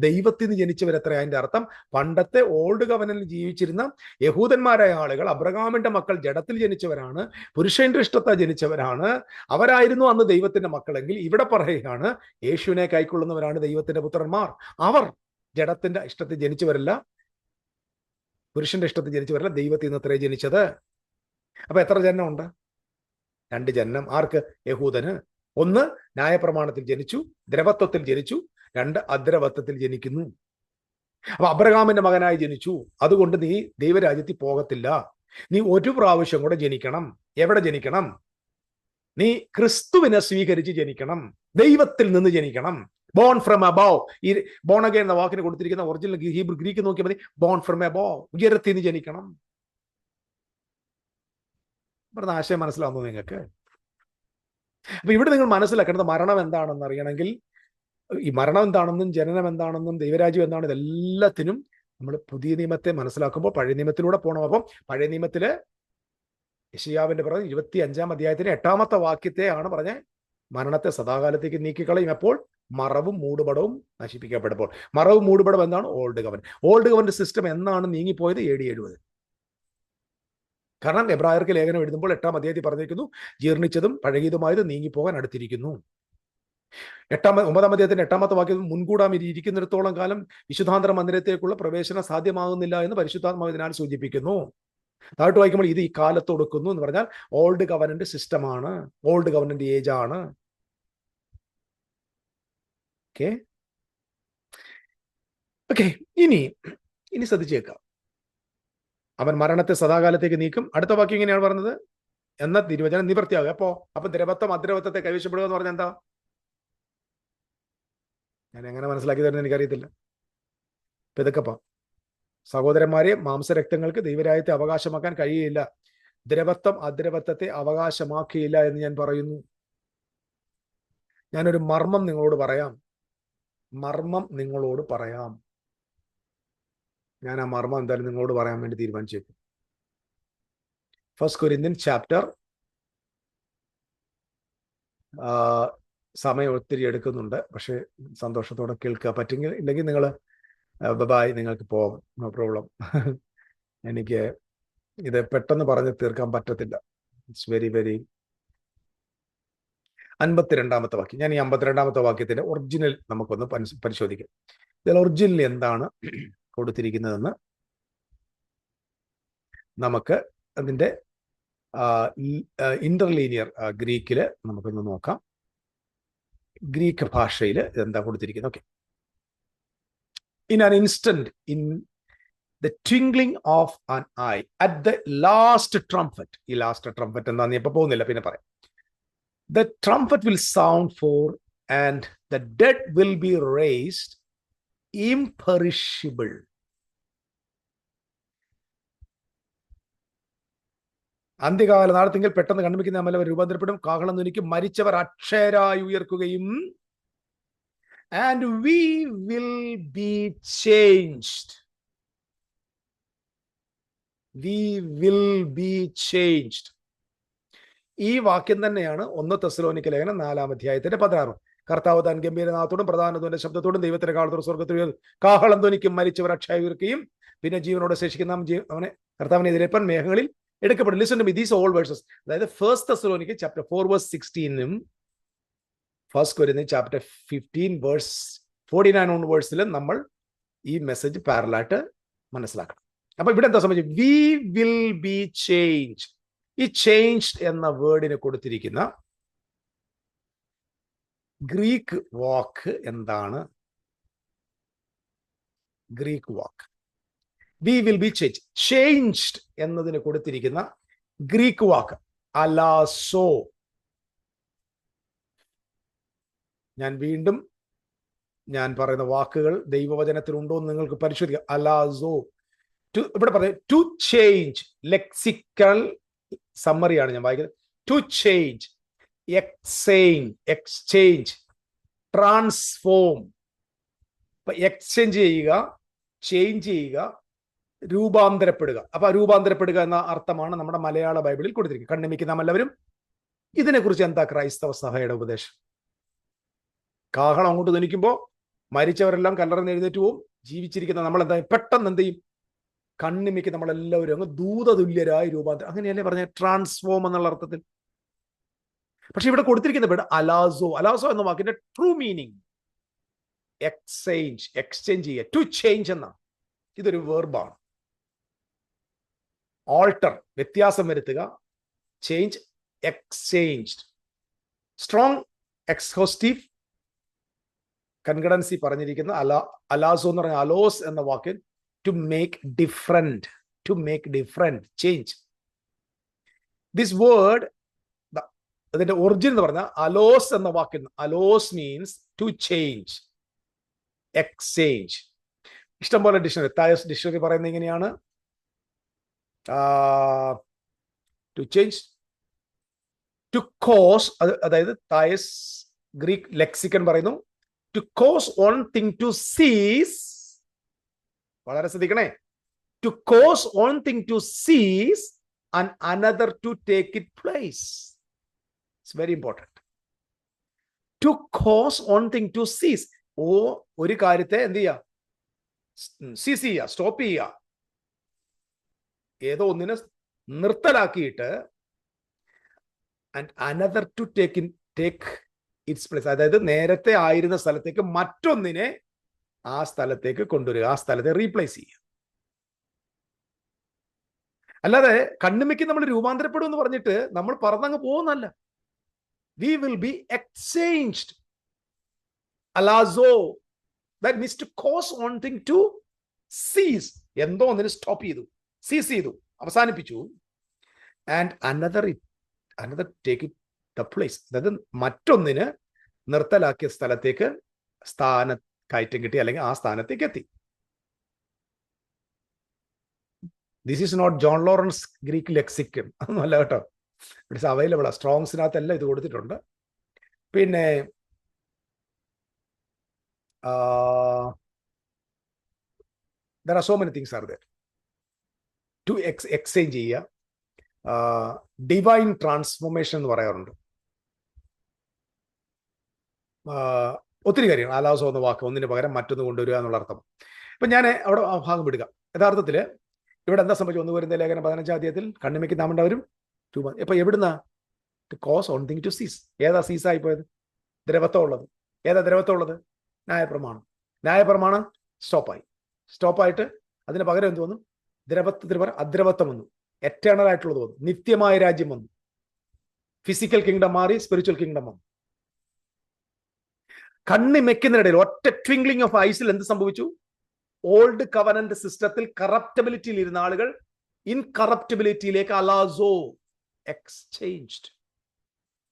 ദൈവത്തിന് ജനിച്ചവരത്ര. അതിന്റെ അർത്ഥം പണ്ടത്തെ ഓൾഡ് കവനന്റിൽ ജീവിച്ചിരുന്ന യഹൂദന്മാരായ ആളുകൾ അബ്രഹാമിന്റെ മക്കൾ ജഡത്തിൽ ജനിച്ചവരാണ്, പുരുഷന്റെ ഇഷ്ടത്താൽ ജനിച്ചവരാണ്. അവരായിരുന്നു അന്ന് ദൈവത്തിന്റെ മക്കളെങ്കിൽ ഇവിടെ പറയുകയാണ്, യേശുവിനെ കൈക്കൊള്ളുന്നവരാണ് ദൈവത്തിന്റെ പുത്രന്മാർ. അവർ ജഡത്തിന്റെ ഇഷ്ടത്തിൽ ജനിച്ചവരല്ല, പുരുഷന്റെ ഇഷ്ടത്തിൽ ജനിച്ചവരല്ല, ദൈവത്തിൽ നിന്ന് അത്രേ ജനിച്ചത്. അപ്പൊ എത്ര ജനനമുണ്ട്? 2 ജനനം. ആർക്ക്? യഹൂദന്. 1 ന്യായപ്രമാണത്തിൽ ജനിച്ചു, ദ്രവത്വത്തിൽ ജനിച്ചു. 2 അദ്രവത്വത്തിൽ ജനിക്കുന്നു. അപ്പൊ അബ്രഹാമിന്റെ മകനായി ജനിച്ചു. അതുകൊണ്ട് നീ ദൈവരാജ്യത്തിൽ പോകത്തില്ല. നീ ഒരു പ്രാവശ്യം കൂടെ ജനിക്കണം. എവിടെ ജനിക്കണം? നീ ക്രിസ്തുവിനെ സ്വീകരിച്ച് ജനിക്കണം. ദൈവത്തിൽ നിന്ന് ജനിക്കണം. Born from above. ഈ ബോൺ അഗൈൻ എന്ന വാക്കിന് കൊടുത്തിരിക്കുന്ന ഒറിജിനൽ ഹീബ്രു ഗ്രീക്ക് നോക്കിയാൽ മതി. ബോൺ ഫ്രം അബോവ്, ഉയരത്തിൽ നിന്ന് ജനിക്കണം. പറഞ്ഞ ആശയം മനസ്സിലാവുന്നു നിങ്ങൾക്ക്? അപ്പൊ ഇവിടെ നിങ്ങൾ മനസ്സിലാക്കേണ്ടത് മരണം എന്താണെന്ന് അറിയണമെങ്കിൽ, ഈ മരണം എന്താണെന്നും ജനനം എന്താണെന്നും ദൈവരാജ്യം എന്താണ്, ഇതെല്ലാത്തിനും നമ്മൾ പുതിയ നിയമത്തെ മനസ്സിലാക്കുമ്പോൾ പഴയ നിയമത്തിലൂടെ പോകണം. അപ്പം പഴയ നിയമത്തില് യെശയ്യാവിന്റെ പറഞ്ഞ 25-ാം അധ്യായത്തിന് 8-ാമത്തെ വാക്യത്തെയാണ് പറഞ്ഞ മരണത്തെ സദാകാലത്തേക്ക് നീക്കിക്കളയും. അപ്പോൾ മറവും മൂടുപടവും നശിപ്പിക്കപ്പെടുമ്പോൾ. മറവും മൂടുപടം എന്താണ്? ഓൾഡ് കവൻ. ഓൾഡ് കവന്റെ സിസ്റ്റം എന്നാണ് നീങ്ങിപ്പോയത്? AD 70. കാരണം എബ്രായർക്ക് ലേഖനം എഴുതുമ്പോൾ 8-ാം അധ്യായത്തിൽ പറഞ്ഞിരിക്കുന്നു, ജീർണിച്ചതും പഴകിയതുമായത് നീങ്ങിപ്പോകാൻ അടുത്തിരിക്കുന്നു. 9-ാം അധ്യായത്തിന്റെ 8-ാമത്തെ വാക്യം, മുൻകൂടാം ഇരിക്കുന്നിടത്തോളം കാലം വിശുദ്ധാന്തര മന്ദിരത്തേക്കുള്ള പ്രവേശനം സാധ്യമാകുന്നില്ല എന്ന് പരിശുദ്ധാത്മാവിനാൽ സൂചിപ്പിക്കുന്നു. താഴോട്ട് വായിക്കുമ്പോൾ ഇത് ഈ കാലത്തൊടുക്കുന്നു എന്ന് പറഞ്ഞാൽ ഓൾഡ് കവനന്റ് സിസ്റ്റമാണ്, ഓൾഡ് കവനന്റ് ഏജ് ആണ്. ഓക്കെ, ഇനി ശ്രദ്ധിച്ചേക്കാം. അവൻ മരണത്തെ സദാകാലത്തേക്ക് നീക്കും. അടുത്ത വാക്യം ഇങ്ങനെയാണ് പറഞ്ഞത്, എന്ന തിരുവചനം നിവൃത്തിയാകും. അപ്പൊ ദ്രവത്വം അദ്രവത്വത്തെ കൈവശപ്പെടുക എന്ന് പറഞ്ഞാൽ എന്താ? ഞാൻ എങ്ങനെ മനസ്സിലാക്കി തരുന്നത് എനിക്കറിയത്തില്ല. ഇപ്പൊ ഇതൊക്കെ സഹോദരന്മാരെ, മാംസരക്തങ്ങൾക്ക് ദൈവരാജ്യത്തെ അവകാശമാക്കാൻ കഴിയില്ല. ദ്രവത്വം അദ്രവത്വത്തെ അവകാശമാക്കിയില്ല എന്ന് ഞാൻ പറയുന്നു. ഞാനൊരു മർമ്മം നിങ്ങളോട് പറയാം. ഞാൻ ആ മർമ്മം എന്തായാലും നിങ്ങളോട് പറയാൻ വേണ്ടി തീരുമാനിച്ചേക്കും. 1 കൊരിന്ത്യൻ ചാപ്റ്റർ, സമയം ഒത്തിരി എടുക്കുന്നുണ്ട്, പക്ഷെ സന്തോഷത്തോടെ കേൾക്കുക. പറ്റുമെങ്കിൽ ഇല്ലെങ്കിൽ നിങ്ങൾ ബൈ, നിങ്ങൾക്ക് പോകാം, നോ പ്രോബ്ലം. എനിക്ക് ഇത് പെട്ടെന്ന് പറഞ്ഞ് തീർക്കാൻ പറ്റത്തില്ല. ഇറ്റ്സ് വെരി 52-ാമത്തെ വാക്യം. ഞാൻ ഈ 52-ാമത്തെ വാക്യത്തിന്റെ ഒറിജിനൽ നമുക്കൊന്ന് പരിശോധിക്കാം. ഇതിൽ ഒറിജിനൽ എന്താണ് കൊടുത്തിരിക്കുന്നതെന്ന് നമുക്ക് അതിന്റെ ഇന്റർലീനിയർ ഗ്രീക്കില് നമുക്കൊന്ന് നോക്കാം. ഗ്രീക്ക് ഭാഷയിൽ എന്താ കൊടുത്തിരിക്കുന്നത്? Okay. In an instant, in the twinkling of an eye at the last trumpet. ഈ ലാസ്റ്റ് ട്രംപറ്റ് എന്താന്ന് ഇപ്പൊ പോകുന്നില്ല, പിന്നെ പറയാം. The trumpet will sound for, and the dead will be raised imperishable. അന്ത്യകാല നാളത്തെങ്കിൽ പെട്ടെന്ന് കണ്ണുമിക്കുന്ന നമ്മളവർ രൂപാന്തരപ്പെടും, കാഹളം ധ്വനിക്കും, മരിച്ചവർ അക്ഷയരായി ഉയർക്കുകയും, and we will be changed. We will be changed. ഈ വാക്യം തന്നെയാണ് 1 തെസ്സലോനിക്ക ലേഖനം 4-ാം അധ്യായത്തിന്റെ 16. കർത്താവ് താൻ ഗംഭീരനാഥത്തോടും പ്രധാനതോന്റെ ശബ്ദത്തോടും ദൈവത്തിന്റെ കാലത്തോടും സ്വർഗത്തിൽ കാഹളം ധ്വനിക്കും, മരിച്ചവർ അക്ഷയ ഉയർക്കുകയും, പിന്നെ ജീവനോടെ ശേഷിക്കുന്ന അവനെ കർത്താവിനെ എതിരേൽപ്പാൻ മേഘങ്ങളിൽ എടുക്കപ്പെടും. Listen to me, these all verses. അതായത് 1 തെസ്സലോനിക്ക ചാപ്റ്റർ 4 വേഴ്സ് 16 1 കൊരിന്ത്യർ ചാപ്റ്റർ 15 വേഴ്സ് 49 ഓൺവേഴ്സിലും നമ്മൾ ഈ മെസ്സേജ് പാരലായിട്ട് മനസ്സിലാക്കണം. അപ്പൊ ഇവിടെ എന്താ സംഭവിച്ചത്? V will be change. ഈ ചേഞ്ച്ഡ് എന്ന വേർഡിന് കൊടുത്തിരിക്കുന്ന ഗ്രീക്ക് വാക്ക് എന്താണ്? Greek walk V will be change. Changed എന്നതിന് കൊടുത്തിരിക്കുന്ന ഗ്രീക്ക് വാക്ക് അലാസോ. ഞാൻ പറയുന്ന വാക്കുകൾ ദൈവവചനത്തിലുണ്ടോ എന്ന് നിങ്ങൾക്ക് പരിശോധിക്കാം. അലാസോ, ഇവിടെ പറയാം ടു ചേഞ്ച്. ലെക്സിക്കൽ സമ്മറിയാണ് ഞാൻ വായിക്കുന്നത്. To change, exchange, transform. Exchange ചെയ്യുക, ചേഞ്ച് ചെയ്യുക, രൂപാന്തരപ്പെടുക. അപ്പൊ രൂപാന്തരപ്പെടുക എന്ന അർത്ഥമാണ് നമ്മുടെ മലയാള ബൈബിളിൽ കൊടുത്തിരിക്കുന്നത്. കണ്ണിമിക്കുന്ന നാം എല്ലാവരും ഇതിനെക്കുറിച്ച് എന്താ ക്രൈസ്തവ സഭയുടെ ഉപദേശം? കാഹളം അങ്ങോട്ട് ധനിക്കുമ്പോൾ മരിച്ചവരെല്ലാം കല്ലറന്ന് എഴുന്നേറ്റ് പോവും. ജീവിച്ചിരിക്കുന്ന നമ്മൾ എന്താ പെട്ടെന്ന് എന്ത് ചെയ്യും? കണ്ണിമിക്ക് നമ്മളെല്ലാവരും അങ്ങ് ദൂതതുല്യരായി രൂപാന്തരം. അങ്ങനെയല്ലേ പറഞ്ഞ ട്രാൻസ്ഫോം എന്നുള്ള അർത്ഥത്തിൽ. പക്ഷെ ഇവിടെ കൊടുത്തിരിക്കുന്ന പേര് അലാസോ. അലാസോ എന്ന വാക്കിന്റെ ട്രൂ മീനിങ് എക്സ്ചേഞ്ച് ചെയ്യുക, ടു ചേഞ്ച് എന്ന. ഇതൊരു വെർബാണ്. ആൾട്ടർ, വ്യത്യാസം വരുത്തുക. Change, exchanged. സ്ട്രോങ് എക്സ്ഹോസ്റ്റീവ് കൺകഡൻസി പറഞ്ഞിരിക്കുന്ന അലാസോ എന്ന് പറഞ്ഞ അലോസ് എന്ന വാക്കിൽ to make different, change. This word, അതിന്റെ ഒറിജിൻ എന്ന് പറഞ്ഞാൽ അലോസ് എന്ന വാക്കിൽ, അലോസ് മീൻസ് ടു ചേഞ്ച്, എക്സ്ചേഞ്ച്. ഇഷ്ടംപോലെ ഡിക്ഷണറി, തായസ് ഡിക്ഷണറി പറയുന്നത് ഇങ്ങനെയാണ്. ടു ചേഞ്ച്, ടു കോസ്, അതായത് തായസ് ഗ്രീക്ക് ലെക്സിക്കൻ പറയുന്നു to cause one thing to cease. വളരെ ശ്രദ്ധിക്കണേ. To cause one thing to cease and another to take it place. It's very important. To cause one thing to cease. ഒരു കാര്യത്തെ എന്ത് ചെയ്യുക? സീസ് ചെയ്യുക, സ്റ്റോപ്പ് ചെയ്യുക. ഏതോ ഒന്നിനെ നിർത്തലാക്കിയിട്ട് and another to take its place. അതായത് നേരത്തെ ആയിരുന്ന സ്ഥലത്തേക്ക് മറ്റൊന്നിനെ ആ സ്ഥലത്തേക്ക് കൊണ്ടുവരിക, ആ സ്ഥലത്തെ റീപ്ലേസ് ചെയ്യുക. അല്ലാതെ കണ്ണുമിക്ക് നമ്മൾ രൂപാന്തരപ്പെടും എന്ന് പറഞ്ഞിട്ട് നമ്മൾ പറന്നങ്ങ് പോകുന്നല്ല. We will be exchanged. അലാസോ, that means to cause one thing to cease. എന്തോ ഒന്നിന് സ്റ്റോപ്പ് ചെയ്തു, സീസ് ചെയ്തു, അവസാനിപ്പിച്ചു. And another take it the place. അതായത് മറ്റൊന്നിന് നിർത്തലാക്കിയ സ്ഥലത്തേക്ക് കയറ്റം കിട്ടി, അല്ലെങ്കിൽ ആ സ്ഥാനത്തേക്ക് എത്തി. This is not John Lawrence Greek lexicon, അതൊന്നുമല്ല കേട്ടോ. It's available. സ്ട്രോങ്സിനകത്ത് എല്ലാം ഇത് കൊടുത്തിട്ടുണ്ട്. പിന്നെ there are so many things are there. To exchange ചെയ്യുക, ഡിവൈൻ ട്രാൻസ്ഫോർമേഷൻ എന്ന് പറയാറുണ്ട്. ഒത്തിരി കാര്യങ്ങൾ. അലാസോ എന്ന വാക്ക് ഒന്നിന് പകരം മറ്റൊന്ന് കൊണ്ടുവരിക എന്നുള്ള അർത്ഥം. ഇപ്പം ഞാൻ അവിടെ ആ ഭാഗം വിടുക. യഥാർത്ഥത്തിൽ ഇവിടെ എന്താ സംഭവിച്ചു? 1 കൊരിന്ത്യർ ലേഖനം 15-ാം അധ്യായത്തിൽ കണ്ണിമയ്ക്ക് നാമുണ്ടവരും ഇപ്പൊ എവിടുന്ന to cause own thing to cease. ഏതാ സീസായി പോയത്? ദ്രവത്വം ഉള്ളത്. ഏതാ ദ്രവത്വം ഉള്ളത്? ന്യായപ്രമാണം സ്റ്റോപ്പായിട്ട് അതിന് പകരം എന്ത് വന്നു? ദ്രവത്വത്തിന് പകരം അദ്രവത്വം വന്നു. എറ്റേണൽ ആയിട്ടുള്ളത് വന്നു. നിത്യമായ രാജ്യം വന്നു. ഫിസിക്കൽ കിങ്ഡം മാറി സ്പിരിച്വൽ കിങ്ഡം വന്നു. കണ്ണിമയ്ക്കുന്നതിനിടയിൽ ഒറ്റ ട്വിങ്ക്ലിംഗ് ഓഫ് ഐസിൽ എന്ത് സംഭവിച്ചു? ഓൾഡ് കവനന്റ് സിസ്റ്റത്തിൽ കറപ്റ്റബിലിറ്റിയിൽ ഇരുന്ന ആളുകൾ ഇൻകറപ്റ്റബിലിറ്റിയിലേക്ക് അലാസോ എക്സ്ചേഞ്ച്ഡ്.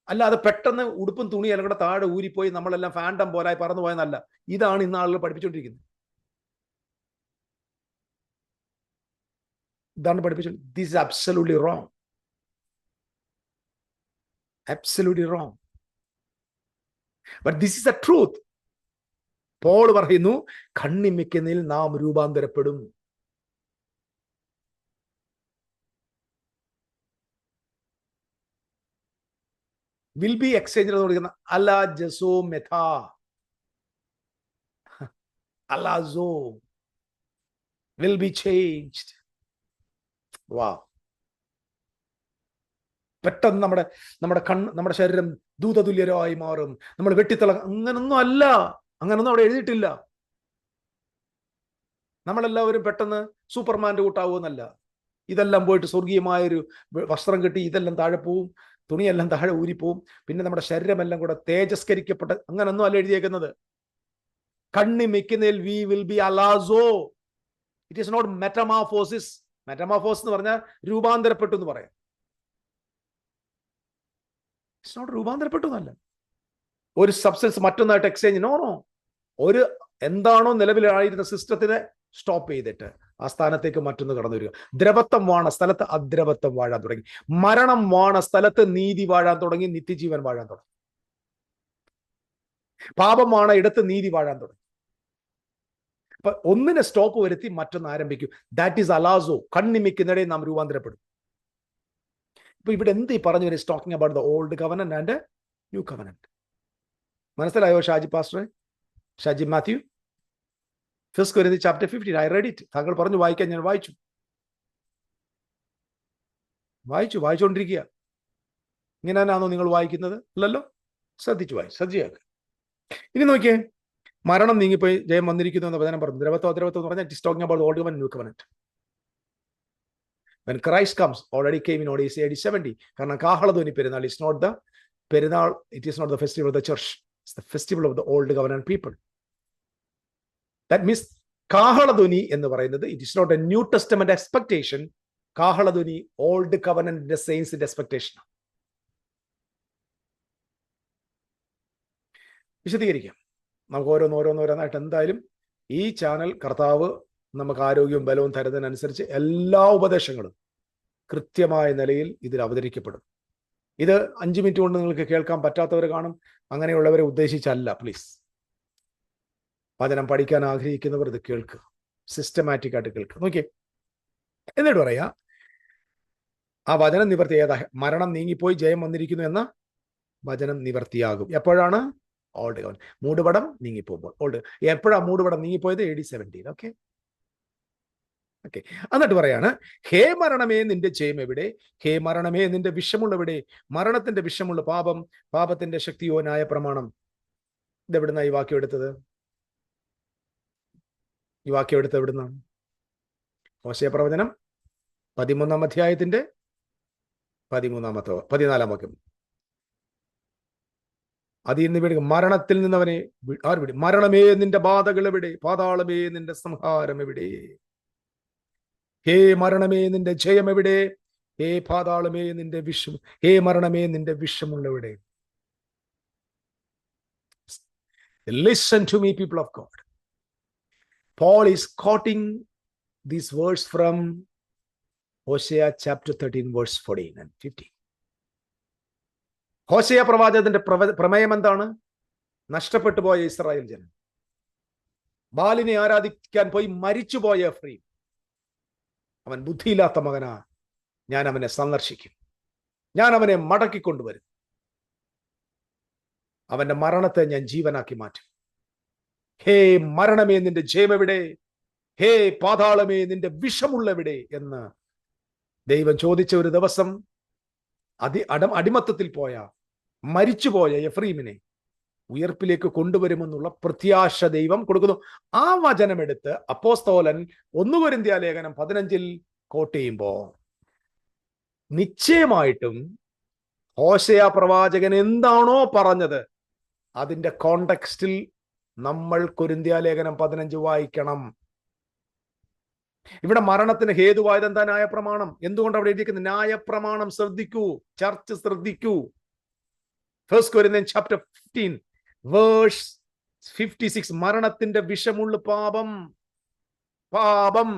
അല്ലാതെ പെട്ടെന്ന് ഉടുപ്പും തുണിയെല്ലാം കൂടെ താഴെ ഊരിപ്പോയി നമ്മളെല്ലാം ഫാൻഡം പോലായി പറന്നു പോയെന്നല്ല. ഇതാണ് ഇന്ന് ആളുകൾ പഠിപ്പിച്ചുകൊണ്ടിരിക്കുന്നത്. ഇതാണ് പഠിപ്പിച്ചു. This is absolutely wrong. Absolutely wrong. But this is the truth. Paul പറയുന്നു, കണ്ണിമിക്കുന്നതിൽ നാം രൂപാന്തരപ്പെടും. വിൽ ബി എക്സ്ചേഞ്ച് എന്ന് പറയുന്ന അലാ ജസോ മെഥ അലാസോ വിൽ ബി ചേഞ്ച്ഡ്. വാ, പെട്ടെന്ന് നമ്മുടെ ശരീരം ദൂതതുല്യരായി മാറും, നമ്മൾ വെട്ടിത്തിള. അങ്ങനൊന്നും അല്ല, അങ്ങനൊന്നും അവിടെ എഴുതിയിട്ടില്ല. നമ്മളെല്ലാവരും പെട്ടെന്ന് സൂപ്പർമാൻ്റെ കൂട്ടാവുമെന്നല്ല. ഇതെല്ലാം പോയിട്ട് സ്വർഗീയമായൊരു വസ്ത്രം കെട്ടി ഇതെല്ലാം താഴെ പോവും, തുണിയെല്ലാം താഴെ ഊരിപ്പോവും, പിന്നെ നമ്മുടെ ശരീരമെല്ലാം കൂടെ തേജസ്കരിക്കപ്പെട്ട് അങ്ങനൊന്നും അല്ല എഴുതിയേക്കുന്നത്. കണ്ണിമിക്കുന്നതിൽ വി വിൽ ബി അലാസോ. It is not metamorphosis. Metamorphose എന്ന് പറഞ്ഞാൽ രൂപാന്തരപ്പെട്ടു എന്ന് പറയാം. ഇറ്റ്സ് നോട്ട് രൂപാന്തരപ്പെട്ടു എന്നല്ല, ഒരു സബ്സ്റ്റൻസ് മറ്റൊന്നായിട്ട് എക്സ്ചേഞ്ച്. നോ. ഒരു എന്താണോ നിലവിലായിരുന്ന സിസ്റ്റത്തിനെ സ്റ്റോപ്പ് ചെയ്തിട്ട് ആ സ്ഥാനത്തേക്ക് മറ്റൊന്ന് കടന്നു വരിക. ദ്രവത്വം വാണ സ്ഥലത്ത് അദ്രവത്വം വാഴാൻ തുടങ്ങി. മരണം വാണ സ്ഥലത്ത് നീതി വാഴാൻ തുടങ്ങി, നിത്യജീവൻ വാഴാൻ തുടങ്ങി. പാപമാണ് ഇടത്ത് നീതി വാഴാൻ തുടങ്ങി. അപ്പൊ ഒന്നിനെ സ്റ്റോപ്പ് വരുത്തി മറ്റൊന്ന് ആരംഭിക്കും. That is അലാസോ. കണ്ണിമിക്കുന്നിടെ നാം രൂപാന്തരപ്പെടും. ഇപ്പൊ ഇവിടെ എന്ത് ഈ പറഞ്ഞു? Is talking about the old covenant and new covenant. മനസ്സിലായോ Shaji pastor, Shaji Mathew? 1 Corinthians chapter 15. I read it. താങ്കൾ പറഞ്ഞു വായിക്കാൻ, ഞാൻ വായിച്ചുകൊണ്ടിരിക്കുക. ഇങ്ങനെ തന്നെയാണോ നിങ്ങൾ വായിക്കുന്നത്? അല്ലല്ലോ. ശ്രദ്ധിച്ചാക്കുക. ഇനി നോക്കിയേ, മരണം നീങ്ങിപ്പോയി ജയം വന്നിരിക്കുന്നു എന്ന വചനം പറഞ്ഞു. ദ്രവത്വം എന്ന് പറഞ്ഞാൽ it is talking about old covenant, new covenant. When Christ comes, already came in AD 70. കാരണം കാഹളധ്വനി പെരുന്നാൾ is not the പെരുന്നാൾ, it is not the festival of the church. It's the festival of the old covenant people. That means കാഹളധ്വനി എന്ന് പറയുന്നത് it is not a New Testament expectation. കാഹളധ്വനി old covenant സെയിൻസിന്റെ expectation. വിശദീകരിക്കാം നമുക്ക് ഓരോന്നോരോന്നായിട്ട്. എന്തായാലും ഈ ചാനൽ കർത്താവ് നമുക്ക് ആരോഗ്യവും ബലവും തരുന്നതിനനുസരിച്ച് എല്ലാ ഉപദേശങ്ങളും കൃത്യമായ നിലയിൽ ഇതിൽ അവതരിക്കപ്പെടും. ഇത് 5 മിനിറ്റ് കൊണ്ട് നിങ്ങൾക്ക് കേൾക്കാൻ പറ്റാത്തവർ കാണും. അങ്ങനെയുള്ളവരെ ഉദ്ദേശിച്ചല്ല. പ്ലീസ്, വചനം പഠിക്കാൻ ആഗ്രഹിക്കുന്നവർ ഇത് കേൾക്കുക, സിസ്റ്റമാറ്റിക് ആയിട്ട് കേൾക്കുക. നോക്കിയേ, എന്നിട്ട് പറയാ, ആ വചനം നിവർത്തി ഏതാ? മരണം നീങ്ങിപ്പോയി ജയം വന്നിരിക്കുന്നു എന്ന വചനം നിവർത്തിയാകും. എപ്പോഴാണ്? Old covenant. മൂടുപടം നീങ്ങിപ്പോകുമ്പോൾ. എപ്പോഴാണ് മൂടുപടം നീങ്ങിപ്പോയത്? AD 70. ഓക്കെ. എന്നിട്ട് പറയാണ്, ഹേ മരണമേ നിന്റെ ജയം എവിടെ? ഹേ മരണമേ നിന്റെ വിഷമുള്ളവിടെ? മരണത്തിന്റെ വിഷമുള്ള പാപം, പാപത്തിന്റെ ശക്തിയോ ന്യായ പ്രമാണം. ഇതെവിടുന്ന ഈ വാക്യം എടുത്തത്? ഈ വാക്യം എടുത്തത് എവിടുന്നാണ്? ഹോശേയ പ്രവചനം 13-ാം അധ്യായത്തിന്റെ 14-ാം വാക്യം. അതിൽ നിന്ന് മരണത്തിൽ നിന്നവനെ ആര്? മരണമേ നിന്റെ ബാധകൾ എവിടെ? പാതാളമേ നിന്റെ സംഹാരം എവിടെ? ഹേ മരണമേ നിന്റെ ജയം എവിടെ? ഹേ പാതാളമേ നിന്റെ വിഷം, ഹേ മരണമേ നിന്റെ വിഷമുള്ളവിടെ? Listen to me, people of God. Paul is quoting these words from Hosea chapter 13 verse 14 and 15. Hosea പ്രവാചകന്റെ പ്രമേയം എന്താണ്? നഷ്ടപ്പെട്ടു പോയ ഇസ്രായേൽ ജനം, ബാലിനെ ആരാധിക്കാൻ പോയി മരിച്ചുപോയ എഫ്രയീം, അവൻ ബുദ്ധിയില്ലാത്ത മകനാ, ഞാൻ അവനെ സന്ദർശിക്കും, ഞാൻ അവനെ മടക്കിക്കൊണ്ടുവരും, അവന്റെ മരണത്തെ ഞാൻ ജീവനാക്കി മാറ്റും. ഹേ മരണമേ നിന്റെ ജയം എവിടെ? ഹേ പാതാളമേ നിന്റെ വിഷമുള്ളവിടെ എന്ന് ദൈവം ചോദിച്ച ഒരു ദിവസം അടിമത്തത്തിൽ പോയ, മരിച്ചുപോയ എഫ്രയീമിനെ ഉയർപ്പിലേക്ക് കൊണ്ടുവരുമെന്നുള്ള പ്രത്യാശ ദൈവം കൊടുക്കുന്നു. ആ വചനമെടുത്ത് അപ്പോസ്തലൻ 1 കൊരിന്ത്യ ലേഖനം 15 കോട്ട് ചെയ്യുമ്പോൾ നിശ്ചയമായിട്ടും ഹോശേയ പ്രവാചകൻ എന്താണോ പറഞ്ഞത് അതിന്റെ കോണ്ടെക്സ്റ്റിൽ നമ്മൾ കൊരിന്ത്യ ലേഖനം 15 വായിക്കണം. ഇവിടെ മരണത്തിന് ഹേതുവായത് എന്താ? ന്യായപ്രമാണം. എന്തുകൊണ്ട് അവിടെ എഴുതിയിരിക്കുന്നത്? ന്യായപ്രമാണം ശ്രദ്ധിക്കൂ, ചർച്ച ശ്രദ്ധിക്കൂ. 1 Corinthians chapter 15 verse 56. മരണത്തിന്റെ വിഷമുള്ള പാപം. പാപം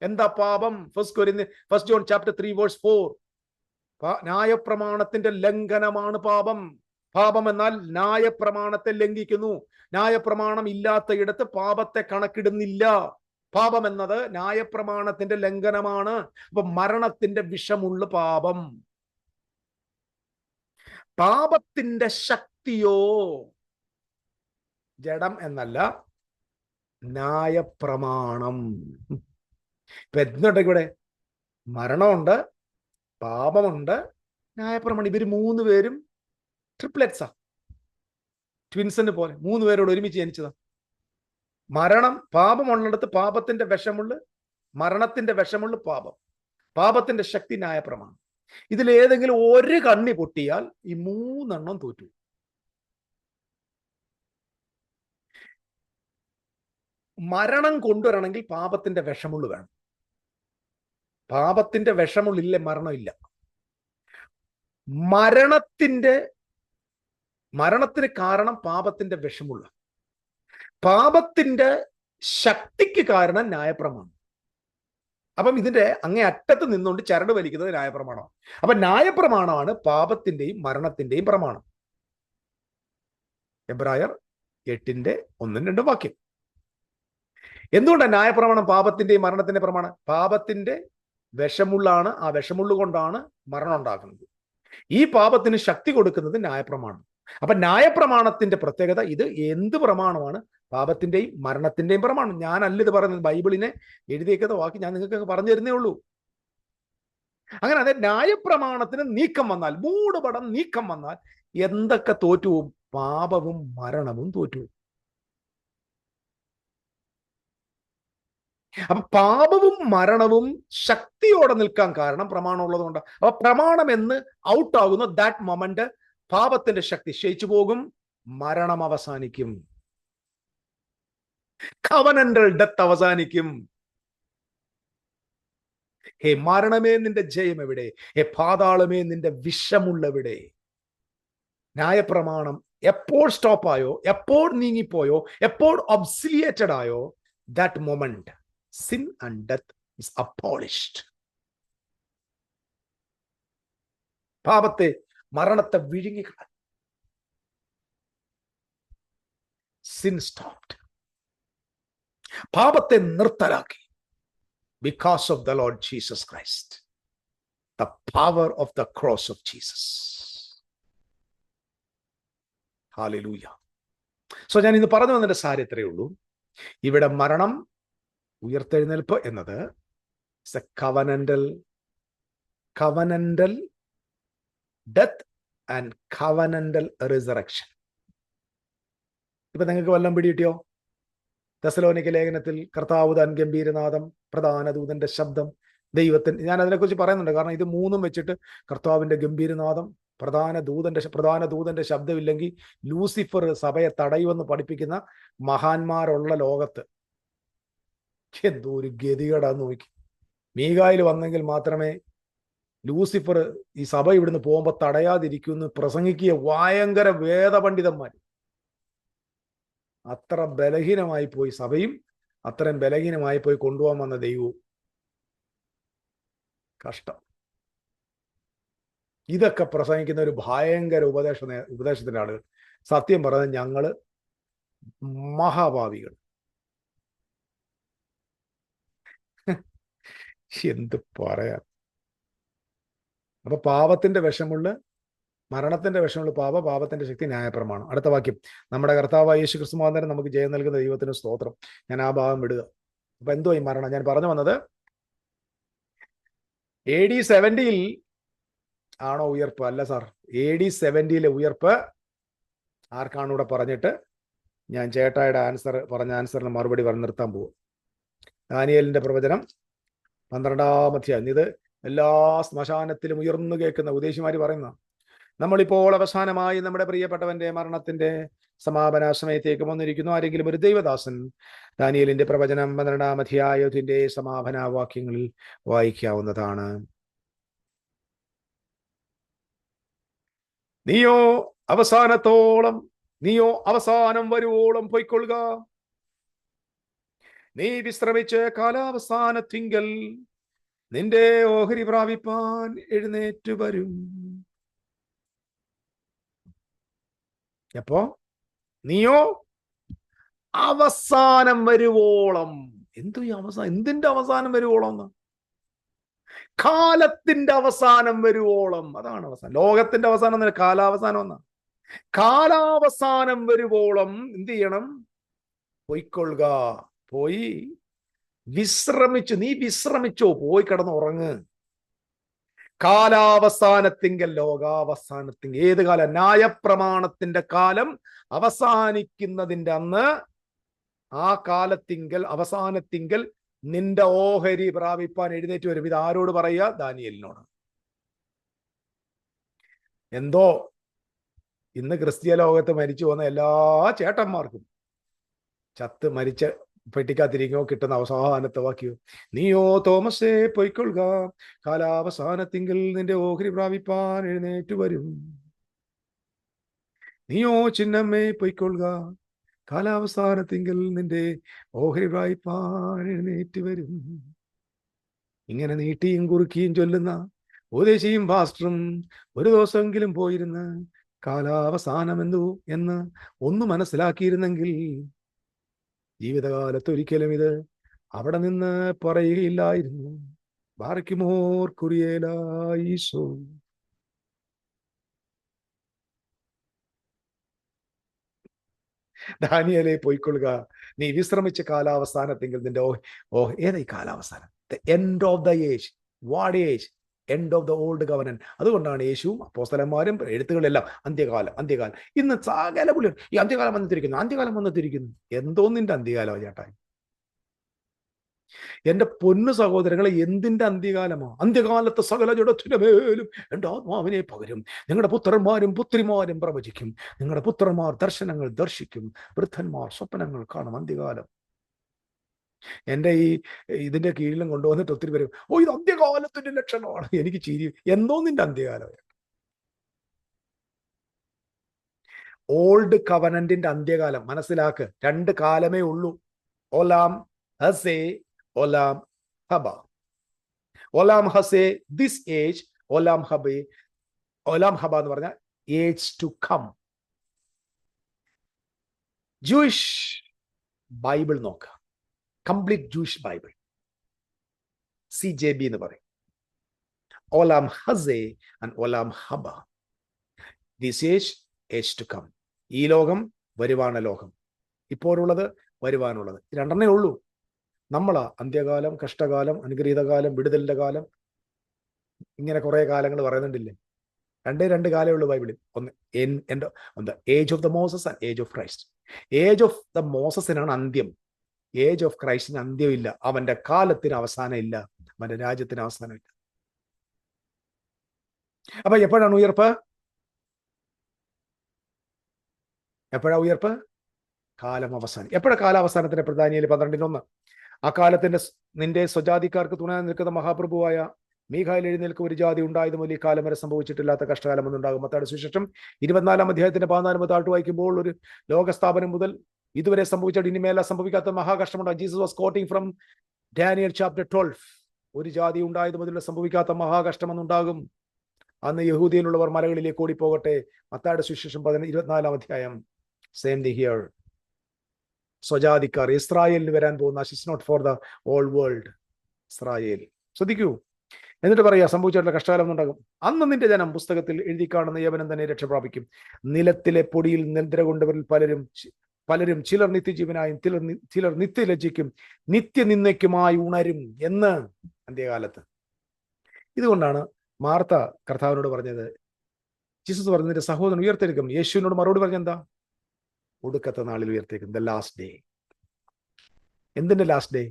എന്താ പാപം? 1 John chapter 3 verse 4. ന്യായപ്രമാണത്തിന്റെ ലംഘനമാണ് പാപം. പാപം എന്നാൽ ന്യായപ്രമാണത്തെ ലംഘിക്കുന്നു. ന്യായപ്രമാണം ഇല്ലാത്ത ഇടത്ത് പാപത്തെ കണക്കിടുന്നില്ല. പാപം എന്നത് ന്യായപ്രമാണത്തിന്റെ ലംഘനമാണ്. അപ്പൊ മരണത്തിന്റെ വിഷമുള്ള പാപം. പാപത്തിന്റെ ശക്തിയോ ജഡം എന്നല്ല, ന്യായപ്രമാണം. ഇപ്പൊ എന്തുണ്ടെങ്കിൽ ഇവിടെ മരണമുണ്ട്, പാപമുണ്ട്, ന്യായപ്രമാണം. ഇവര് 3 പേരും ട്രിപ്ലെറ്റ്സാ, ട്വിൻസിന് പോലെ 3 പേരോട് ഒരുമിച്ച് ജനിച്ചതാ. മരണം, പാപമുള്ളിടത്ത് പാപത്തിന്റെ വിഷമുള്ള, മരണത്തിന്റെ വിഷമുള്ള പാപം. പാപത്തിന്റെ ശക്തി ന്യായപ്രമാണം. ഇതിലേതെങ്കിലും ഒരു കണ്ണി പൊട്ടിയാൽ ഈ 3 എണ്ണം തോറ്റു. മരണം കൊണ്ടുവരണമെങ്കിൽ പാപത്തിന്റെ വിഷമുള്ള വേണം. പാപത്തിന്റെ വിഷമുള്ളില്ലേ മരണമില്ല. മരണത്തിന് കാരണം പാപത്തിന്റെ വിഷമുള്ള. പാപത്തിന്റെ ശക്തിക്ക് കാരണം ന്യായപ്രമാണം. അപ്പം ഇതിന്റെ അങ്ങേ അറ്റത്ത് നിന്നുകൊണ്ട് ചരട് വലിക്കുന്നത് ന്യായപ്രമാണം. അപ്പൊ ന്യായപ്രമാണമാണ് പാപത്തിന്റെയും മരണത്തിന്റെയും പ്രമാണം. എബ്രായർ 8:1-2 വാക്യം. എന്തുകൊണ്ടാണ് ന്യായപ്രമാണം പാപത്തിന്റെയും മരണത്തിന്റെ പ്രമാണം? പാപത്തിന്റെ വിഷമുള്ളാണ്. ആ വിഷമുള്ള കൊണ്ടാണ് മരണം ഉണ്ടാക്കുന്നത്. ഈ പാപത്തിന് ശക്തി കൊടുക്കുന്നത് ന്യായപ്രമാണം. അപ്പൊ ന്യായപ്രമാണത്തിന്റെ പ്രത്യേകത, ഇത് എന്ത് പ്രമാണമാണ്? പാപത്തിന്റെയും മരണത്തിന്റെയും പ്രമാണം. ഞാനല്ല ഇത് പറയുന്നത്, ബൈബിളിനെ എഴുതിയേക്കുന്ന വാക്ക് ഞാൻ നിങ്ങൾക്ക് പറഞ്ഞു തരുന്നേ ഉള്ളൂ. അങ്ങനെ അതെ, ന്യായപ്രമാണത്തിന് നീക്കം വന്നാൽ, മൂടുപടം നീക്കം വന്നാൽ എന്തൊക്കെ തോറ്റുപോകും? പാപവും മരണവും തോറ്റുപോകും. അപ്പൊ പാപവും മരണവും ശക്തിയോടെ നിൽക്കാൻ കാരണം പ്രമാണം ഉള്ളത് കൊണ്ട്. അപ്പൊ പ്രമാണം എന്ന് ഔട്ട് ആകുന്നു, ദാറ്റ് മൊമെന്റ് പാപത്തിന്റെ ശക്തി ക്ഷയിച്ചു പോകും, മരണം അവസാനിക്കും, കവനന്റൽ ഡെത്ത് അവസാനിക്കും. ഹേ മരണമേ, നിന്റെ ജയം എവിടെ? ഹേ പാതാളമേ, നിന്റെ വിഷമുള്ളവിടെ? ന്യായപ്രമാണം എപ്പോൾ സ്റ്റോപ്പായോ, എപ്പോൾ നീങ്ങിപ്പോയോ, എപ്പോൾ ഒബ്സിലിയേറ്റഡ് ആയോ, that moment sin and death is abolished. പാപത്തെ, മരണത്തെ വിഴുങ്ങി sin stopped. പാപത്തെ നിർത്തലാക്കി. Because of the Lord Jesus Christ, the power of the cross of Jesus. Hallelujah. So ഞാൻ ഇന്ന് പറഞ്ഞു വന്നതിന്റെ സാരം ഇത്രയേ ഉള്ളൂ. ഇവിടെ മരണം, ഉയർത്തെഴുന്നേൽപ്പ് എന്നത് covenantal death and covenantal resurrection. ഇപ്പൊ നിങ്ങൾക്ക് വല്ലതും പിടികിട്ടിയോ? തെസ്സലോനിക്ക ലേഖനത്തിൽ കർത്താവ് താൻ ഗംഭീരനാദം, പ്രധാന ദൂതന്റെ ശബ്ദം, ദൈവത്തിന്, ഞാൻ അതിനെക്കുറിച്ച് പറയുന്നുണ്ട്. കാരണം ഇത് 3 വെച്ചിട്ട് കർത്താവിന്റെ ഗംഭീരനാദം, പ്രധാന ദൂതന്റെ ശബ്ദമില്ലെങ്കിൽ ലൂസിഫർ സഭയെ തടയുമെന്ന് പഠിപ്പിക്കുന്ന മഹാന്മാരുള്ള ലോകത്ത് എന്തോ ഒരു ഗതികേടാന്ന് നോക്കി. മീകായിൽ വന്നെങ്കിൽ മാത്രമേ ലൂസിഫർ ഈ സഭ ഇവിടുന്ന് പോകുമ്പോൾ തടയാതിരിക്കുന്നു പ്രസംഗിക്കുക ഭയങ്കര വേദപണ്ഡിതന്മാർ. അത്ര ബലഹീനമായി പോയി സഭയും, അത്രയും ബലഹീനമായി പോയി കൊണ്ടുപോകാൻ വന്ന ദൈവവും. കഷ്ടം. ഇതൊക്കെ പ്രസംഗിക്കുന്ന ഒരു ഭയങ്കര ഉപദേശത്തിന്റെ ആളുകൾ. സത്യം പറഞ്ഞാൽ ഞങ്ങള് മഹാഭാവികൾ. എന്ത് പറയാ. അപ്പൊ പാപത്തിന്റെ വിഷമുള്ള, മരണത്തിന്റെ വിഷമുള്ള പാപത്തിന്റെ ശക്തി ന്യായപ്രമാണം. അടുത്ത വാക്യം, നമ്മുടെ കർത്താവായ യേശു ക്രിസ്തു മുഖാന്തരം നമുക്ക് ജയം നൽകുന്ന ദൈവത്തിന് സ്തോത്രം. ഞാൻ ആ ഭാഗം വിടുക. അപ്പൊ എന്തോ ഈ മരണം ഞാൻ പറഞ്ഞു വന്നത്, AD 70 ആണോ ഉയർപ്പ്? അല്ല സാർ, AD 70 ഉയർപ്പ് ആർക്കാണ് ഇവിടെ പറഞ്ഞിട്ട് ഞാൻ ചേട്ടായുടെ ആൻസറിന് മറുപടി പറഞ്ഞ് നിർത്താൻ പോകും. ദാനിയേലിന്റെ പ്രവചനം 12-ാം അധ്യായം. ഇത് എല്ലാ ശ്മശാനത്തിലും ഉയർന്നു കേൾക്കുന്ന ഉദ്ദേശിമാര് പറയുന്ന, നമ്മളിപ്പോൾ അവസാനമായി നമ്മുടെ പ്രിയപ്പെട്ടവന്റെ മരണത്തിന്റെ സമാപന സമയത്തേക്ക് വന്നിരിക്കുന്നു. ആരെങ്കിലും ഒരു ദൈവദാസൻ ദാനിയേലിന്റെ പ്രവചനം 12-ാം അധ്യായത്തിന്റെ സമാപന വാക്യങ്ങളിൽ വായിക്കാവുന്നതാണ്. നീയോ അവസാനം വരുവോളം പൊയ്ക്കൊള്ളുക. നീ വിശ്രമിച്ച് കാലാവസാനത്തിങ്കൽ നിന്റെ ഓഹരി പ്രാപിപ്പാൻ എഴുന്നേറ്റ് വരും. അപ്പോ നീയോ അവസാനം വരുവോളം. എന്തിന്റെ അവസാനം വരുവോളം? കാലത്തിന്റെ അവസാനം വരുവോളം. അതാണ് അവസാനം. ലോകത്തിന്റെ അവസാനം എന്നല്ല, കാലാവസാനം എന്നാ. കാലാവസാനം വരുവോളം എന്ത് ചെയ്യണം? പൊയ്ക്കൊള്ളുക. പോയി വിശ്രമിച്ചു. നീ വിശ്രമിച്ചോ, പോയി കിടന്ന് ഉറങ്ങ്. കാലാവസാനത്തിങ്കൽ, ലോകാവസാനത്തിങ്കൽ. ഏത് കാലം? ന്യായപ്രമാണത്തിന്റെ കാലം അവസാനിക്കുന്നതിന്റെ അന്ന്, ആ കാലത്തിങ്കൽ, അവസാനത്തിങ്കൽ നിന്റെ ഓഹരി പ്രാപിപ്പാൻ എഴുന്നേറ്റ് വരും. ഇത് ആരോട് പറയുക? ദാനിയേലിനോട്. എന്തോ ഇന്ന് ക്രിസ്തീയ ലോകത്ത് മരിച്ചു പോകുന്ന എല്ലാ ചേട്ടന്മാർക്കും ചത്ത് മരിച്ച പെട്ടിക്കാത്തിരിക്കോ കിട്ടുന്ന അവസാനത്തെ വാക്യോ, നീയോ തോമസേ പൊയ്ക്കൊള്ളുക, കാലാവസാനത്തിങ്കിൽ നിന്റെ ഓഹരി പ്രാപിപ്പാൻ എഴുന്നേറ്റ് വരും. നീയോ ചിന്നമ്മേ പൊയ്ക്കൊള്ളുക, കാലാവസാനത്തിങ്കിൽ നിന്റെ ഓഹരി പ്രാപിപ്പാൻ എഴുന്നേറ്റ് വരും. ഇങ്ങനെ നീട്ടിയും കുറുക്കിയും ചൊല്ലുന്ന ഉപദേശിയും പാസ്റ്ററും ഒരു ദിവസമെങ്കിലും പോയിരുന്ന് കാലാവസാനം എന്ന് ഒന്ന് മനസ്സിലാക്കിയിരുന്നെങ്കിൽ ജീവിതകാലത്ത് ഒരിക്കലും ഇത് അവിടെ നിന്ന് പറയുകയില്ലായിരുന്നു. ബാറയ്ക്കുമോർ കുറിയേലായിസോ. ദാനിയേലേ പൊയ്ക്കൊള്ളുക, നീ വിശ്രമിച്ച കാലാവസാനത്തെങ്കിൽ നിന്റെ ഏതാ ഈ കാലാവസാനം? The end of the age. What age? End of the old covenant. അതുകൊണ്ടാണ് യേശുവും അപ്പോസ്തലന്മാരും എഴുത്തുകളെല്ലാം അന്ത്യകാലം. ഇന്ന് സകല പുള്ളികൾ ഈ അന്ത്യകാലം വന്നിരിക്കുന്നു. എന്തോ നിന്റെ അന്ത്യകാലോ ചേട്ടാ? എന്റെ പൊന്നു സഹോദരങ്ങളെ, എന്തിന്റെ അന്ത്യകാലമോ? അന്ത്യകാലത്ത് സകല ജഡത്തിന്റെ മേലും എന്റെ ആത്മാവിനെ പകരും. നിങ്ങളുടെ പുത്രന്മാരും പുത്രിമാരും പ്രവചിക്കും. നിങ്ങളുടെ പുത്രന്മാർ ദർശനങ്ങൾ ദർശിക്കും. വൃദ്ധന്മാർ സ്വപ്നങ്ങൾ കാണും. അന്ത്യകാലം. എന്റെ ഇതിന്റെ കീഴിലും കൊണ്ടുവന്നിട്ട് ഒത്തിരി പേരും, ഇത് അന്ത്യകാലത്തിന്റെ ലക്ഷണമാണ്. എനിക്ക് ചിരി. എന്തോ നിന്റെ അന്ത്യകാലം? ഓൾഡ് കവനന്റിന്റെ അന്ത്യകാലം മനസ്സിലാക്ക്. 2 കാലമേ ഉള്ളൂ. ഓലാം ഹസേ, ഓലാം ഹബ. ഓലാം ഹസേ ദിസ് ഏജ്, ഓലാം ഹബ എന്ന് പറഞ്ഞാൽ age to come. Jewish Bible നോക്ക, കംപ്ലീറ്റ് ജൂയിഷ് ബൈബിൾ, CJB എന്ന് പറയും. ഓലാം ഹസേ ആൻഡ് ഓലാം ഹബ. This age to come. ഈ ലോകം, വരുവാന ലോകം. ഇപ്പോഴുള്ളത്, വരുവാനുള്ളത്. 2 ഉള്ളൂ. നമ്മളാ അന്ത്യകാലം, കഷ്ടകാലം, അനുഗ്രഹീതകാലം, വിടുതലിന്റെ കാലം, ഇങ്ങനെ കുറെ കാലങ്ങൾ പറയുന്നുണ്ടില്ലേ? 2 കാലമേ ഉള്ളൂ ബൈബിളിൽ. ഒന്ന് age of the Moses and age of Christ. Age of the മോസസിനാണ് അന്ത്യം. ഏജ് ഓഫ് ക്രൈസ്റ്റിന് അന്ത്യമില്ല. അവന്റെ കാലത്തിന് അവസാനം ഇല്ല. അവന്റെ രാജ്യത്തിന് അവസാനമില്ല. അപ്പൊ എപ്പോഴാണ് ഉയർപ്പ്? കാലം അവസാനം. എപ്പോഴാണ് കാലാവസാനത്തിന്റെ പ്രധാനിയിൽ 12:1? ആ കാലത്തിന്റെ നിന്റെ സ്വജാതിക്കാർക്ക് തുണ നിൽക്കുന്ന മഹാപ്രഭുവായ മീഖായിൽ എഴുന്നേൽക്കും ഒരു ജാതി ഉണ്ടായത് മൂലം ഈ കാലം വരെ സംഭവിച്ചിട്ടില്ലാത്ത കഷ്ടകാലം ഒന്നുണ്ടാകും. മത്തായിയുടെ സുവിശേഷം 24-ാം അധ്യായത്തിന്റെ 14 താഴ്ത്തു വായിക്കുമ്പോൾ, ഒരു ലോകസ്ഥാപനം മുതൽ ഇതുവരെ സംഭവിച്ചിട്ട് ഇനിമേല സംഭവിക്കാത്ത മഹാകഷ്ടമുണ്ടാകും. Jesus was quoting from Daniel chapter 12. ഒരു ജാതി ഉണ്ടായത് മുതൽ സംഭവിക്കാത്ത മഹാകഷ്ടമെന്നുണ്ടാകും. അന്ന് യഹൂദിയിലുള്ളവർ മലകളിലേക്ക് ഓടിപ്പോകട്ടെ. മത്തായിയുടെ സുവിശേഷം 24-ാം അധ്യായം. Same the here. സ്വജാതിക്കാർ, ഇസ്രായേലിന് വരാൻ പോകുന്ന is not for the all world. Israel ശ്രദ്ധിക്കൂ. എന്നിട്ട് പറയാ, സംഭവിച്ചിട്ടുള്ള കഷ്ടകാലം ഉണ്ടാകും. അന്ന് നിന്റെ ജനം പുസ്തകത്തിൽ എഴുതി കാണുന്ന യവനം തന്നെ രക്ഷ പ്രാപിക്കും. നിലത്തിലെ പൊടിയിൽ നിദ്ര കൊണ്ടവരിൽ പലരും ചിലർ നിത്യജീവനായും ചിലർ നിത്യലജ്ജയ്ക്കും നിത്യനിന്ദയ്ക്കുമായി ഉണരും എന്ന് അന്ത്യകാലത്ത്. ഇതുകൊണ്ടാണ് മാർത്ത കർത്താവിനോട് പറഞ്ഞത്, ജീസസ് പറഞ്ഞതിന്റെ സഹോദരൻ ഉയർത്തെടുക്കും. യേശുവിനോട് മറുപടി പറഞ്ഞെന്താ? ഒടുക്കത്തെ നാളിൽ ഉയർത്തേക്കും. The last day. എന്തിന്റെ last day?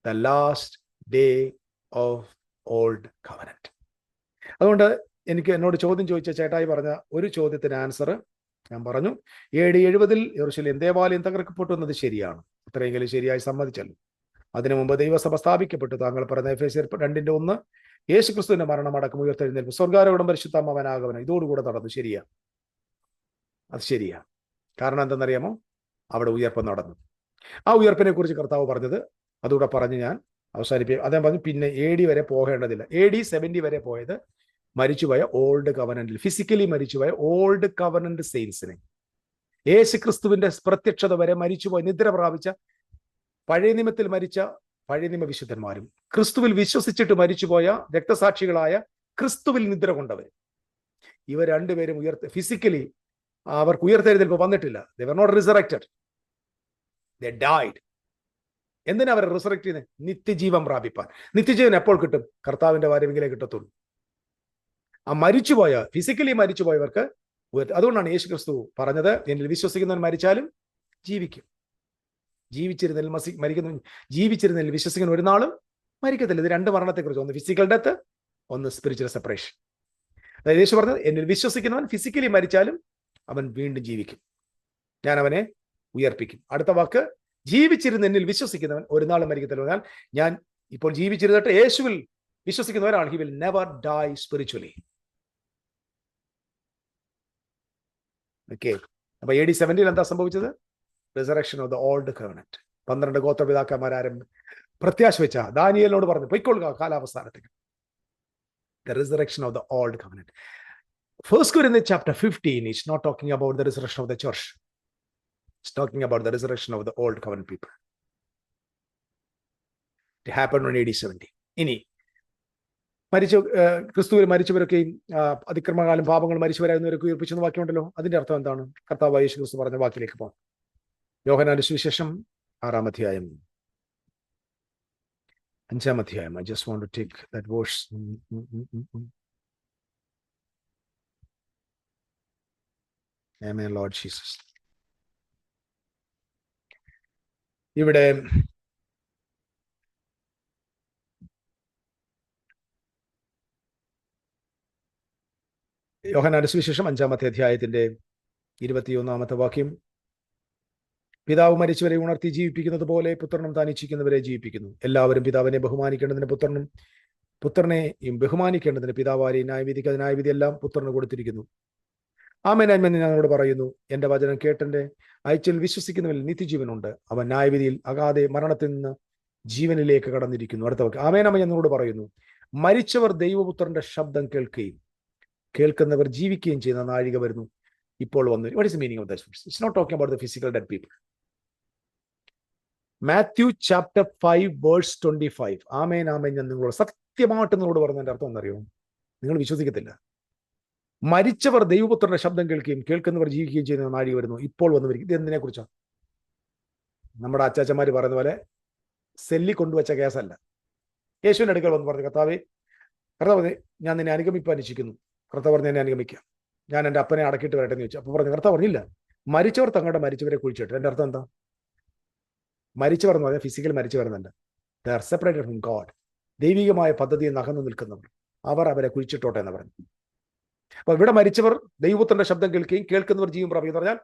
The last day of old covenant. അതുകൊണ്ട് എന്നോട് ചോദ്യം ചോദിച്ച ചേട്ടായി പറഞ്ഞ ഒരു ചോദ്യത്തിന് ആൻസർ, ഞാൻ പറഞ്ഞു AD 70 യെരൂശലേം ദേവാലയം തകർക്കപ്പെട്ടു എന്നത് ശരിയാണ്. അത്രയെങ്കിലും ശരിയായി സമ്മതിച്ചല്ലോ. അതിനു മുമ്പ് ദൈവസഭ സ്ഥാപിക്കപ്പെട്ടു. താങ്കൾ പറഞ്ഞ എഫേസ്യർ 2:1 യേശുക്രിസ്തുവിന്റെ മരണം, അടക്കം, ഉയർത്തെഴുന്നേൽപ്പ്, സ്വർഗ്ഗാരോഹണം, പരിശുദ്ധാത്മാവനാഗമനം ഇതോടുകൂടെ നടന്നു. ശരിയാ, അത് ശരിയാ. കാരണം എന്തെന്നറിയാമോ? അവിടെ ഉയർപ്പ് നടന്നു. ആ ഉയർപ്പിനെ കുറിച്ച് കർത്താവ് പറഞ്ഞത് അതുകൂടെ പറഞ്ഞ് ഞാൻ അവസാനിപ്പിക്കും. അദ്ദേഹം പറഞ്ഞു പിന്നെ AD വരെ പോകേണ്ടതില്ല. AD 70 വരെ പോയത് മരിച്ചുപോയ ഓൾഡ് കവനന്റിൽ, ഫിസിക്കലി മരിച്ചുപോയ ഓൾഡ് കവനന്റ് സെയിൻസിനെ, യേശുക്രിസ്തുവിന്റെ പ്രത്യക്ഷത വരെ മരിച്ചുപോയ, നിദ്ര പ്രാപിച്ച, പഴയ നിയമത്തിൽ മരിച്ച പഴയ നിയമ വിശുദ്ധന്മാരും, ക്രിസ്തുവിൽ വിശ്വസിച്ചിട്ട് മരിച്ചുപോയ രക്തസാക്ഷികളായ ക്രിസ്തുവിൽ നിദ്ര കൊണ്ടവർ, ഇവർ രണ്ടുപേരും ഫിസിക്കലി അവർക്ക് ഉയർത്തെഴുന്നേൽപ്പ് വന്നിട്ടില്ല. They were not resurrected. They died. എന്തിനാ അവരെ റിസറക്ട് ചെയ്യുന്നത്? നിത്യജീവൻ പ്രാപിപ്പാൻ. നിത്യജീവൻ എപ്പോൾ കിട്ടും? കർത്താവിന്റെ വരവിങ്കിലേ കിട്ടത്തുള്ളൂ. ആ മരിച്ചുപോയ, ഫിസിക്കലി മരിച്ചുപോയവർക്ക് അതുകൊണ്ടാണ് യേശു ക്രിസ്തു പറഞ്ഞത്, എന്നിൽ വിശ്വസിക്കുന്നവൻ മരിച്ചാലും ജീവിക്കും. ജീവിച്ചിരുന്നതിൽ വിശ്വസിക്കുന്ന ഒരു നാളും മരിക്കത്തില്ല. ഇത് രണ്ട് മരണത്തെക്കുറിച്ച്, ഒന്ന് ഫിസിക്കൽ ഡെത്ത്, ഒന്ന് സ്പിരിച്വൽ സെപ്പറേഷൻ. അതായത് യേശു പറഞ്ഞത്, എന്നിൽ വിശ്വസിക്കുന്നവൻ ഫിസിക്കലി മരിച്ചാലും അവൻ വീണ്ടും ജീവിക്കും, ഞാൻ അവനെ ഉയർപ്പിക്കും. അടുത്ത വാക്ക്, ജീവിച്ചിരുന്ന് എന്നിൽ വിശ്വസിക്കുന്നവൻ ഒരു നാളും മരിക്കത്തില്ല. എന്നാൽ ഞാൻ ഇപ്പോൾ ജീവിച്ചിരുന്നിട്ട് യേശുവിൽ വിശ്വസിക്കുന്നവരാണ്, he will never die spiritually. Okay. അപ്പൊ AD 70 എന്താ സംഭവിച്ചത്? Resurrection of the old covenant. 12 ഗോത്രപിതാക്കന്മാരും പ്രത്യാശ വെച്ച ദാനിയേലിനോട് പറഞ്ഞു, പൊയ്ക്കൊള്ളുക കാലാവസാനത്തേക്ക്. The resurrection of the old covenant. 1 Corinthians chapter 15 is not talking about the resurrection of the church. It's talking about the resurrection of the old covenant people. It happened on AD 70. ഇനി ക്രിസ്തുവിൽ മരിച്ചവരൊക്കെയും അതിക്രമകാലം പാപങ്ങൾ മരിച്ചവരായിരുന്നവരൊക്കെ ഉയർപ്പിച്ചെന്ന വാക്യമുണ്ടല്ലോ. അതിന്റെ അർത്ഥം എന്താണ്? കർത്താവ് യേശു ക്രിസ്തു പറഞ്ഞ വാക്കിലേക്ക് പോകാം. യോഹന്നാന്റെ സുവിശേഷം 6-ാം അധ്യായം 5-ാം അധ്യായം. I just want to take that verse. Amen, Lord Jesus. ഇവിടെ യോഹന്നാന്റെ സുവിശേഷം 5-ാമത്തെ അധ്യായത്തിന്റെ 21-ാമത്തെ വാക്യം, പിതാവ് മരിച്ചവരെ ഉണർത്തി ജീവിപ്പിക്കുന്നത് പോലെ പുത്രനും താൻ ഇച്ഛിക്കുന്നവരെ ജീവിപ്പിക്കുന്നു. എല്ലാവരും പിതാവിനെ ബഹുമാനിക്കേണ്ടതിന് പുത്രനും, പുത്രനെയും ബഹുമാനിക്കേണ്ടതിന് പിതാവാരെ ന്യായവിധിക്ക്, അത് ന്യായവിധി എല്ലാം പുത്രന് കൊടുത്തിരിക്കുന്നു. ആമേൻ ആമേൻ ഞാനോട് പറയുന്നു, എന്റെ വചനം കേട്ടെന്റെ അയച്ചിൽ വിശ്വസിക്കുന്നവരിൽ നിത്യജീവനുണ്ട്. അവൻ ന്യായവിധിയിൽ അകാതെ മരണത്തിൽ നിന്ന് ജീവനിലേക്ക് കടന്നിരിക്കുന്നു. അടുത്ത വാക്യം, ആമേൻ ആമേൻ ഞാനോട് പറയുന്നു, മരിച്ചവർ ദൈവപുത്രന്റെ ശബ്ദം കേൾക്കുകയും കേൾക്കുന്നവർ ജീവിക്കുകയും ചെയ്യുന്ന നാഴിക വരുന്നു, ഇപ്പോൾ വന്നു. What is the meaning of this? It's not talking about the physical dead people. Matthew chapter 5 verse 25. ആമേൻ ആമേൻ ഞാൻ നിങ്ങളോട് സത്യമായിട്ട് നിങ്ങളോട് പറഞ്ഞതിന്റെ അർത്ഥം എന്നറിയോ? നിങ്ങൾ വിശ്വസിക്കത്തില്ല. മരിച്ചവർ ദൈവപുത്രന്റെ ശബ്ദം കേൾക്കുകയും കേൾക്കുന്നവർ ജീവിക്കുകയും ചെയ്യുന്ന നാഴിക വരുന്നു, ഇപ്പോൾ വന്നു വരും. ഇത് എന്തിനെ കുറിച്ചാണ്? നമ്മുടെ അച്ചാച്ചന്മാര് പറയുന്ന പോലെ സെല്ലി കൊണ്ടുവച്ച കേസല്ല. യേശുവിന്റെ അടുക്കൽ വന്ന് പറഞ്ഞു, കർത്താവ് ഞാൻ നിന്നെ അനുഗമിപ്പാൻ ഇച്ഛിക്കുന്നു. കർത്താവ് പറഞ്ഞു, എന്നെ അനുഗമിക്കാം, ഞാൻ എൻ്റെ അപ്പനെ അടക്കിയിട്ട് വരട്ടെ എന്ന് ചോദിച്ചു. അപ്പൊ പറഞ്ഞു, കർത്താവ് പറഞ്ഞില്ല, മരിച്ചവർ തങ്ങളുടെ മരിച്ചവരെ കുഴിച്ചിട്ട്. എൻ്റെ അർത്ഥം എന്താ? മരിച്ചവർ എന്ന് പറഞ്ഞാൽ ഫിസിക്കൽ മരിച്ചവരെന്നല്ല. They are separated from God. ദൈവികമായ പദ്ധതിയിൽ നകന്നു നിൽക്കുന്നവർ, അവർ അവരെ കുഴിച്ചിട്ടോട്ടെ എന്ന് പറഞ്ഞു. അപ്പൊ ഇവിടെ മരിച്ചവർ ദൈവപുത്രന്റെ ശബ്ദം കേൾക്കുകയും കേൾക്കുന്നവർ ജീവൻ പ്രാപിക്കും എന്ന് പറഞ്ഞാൽ,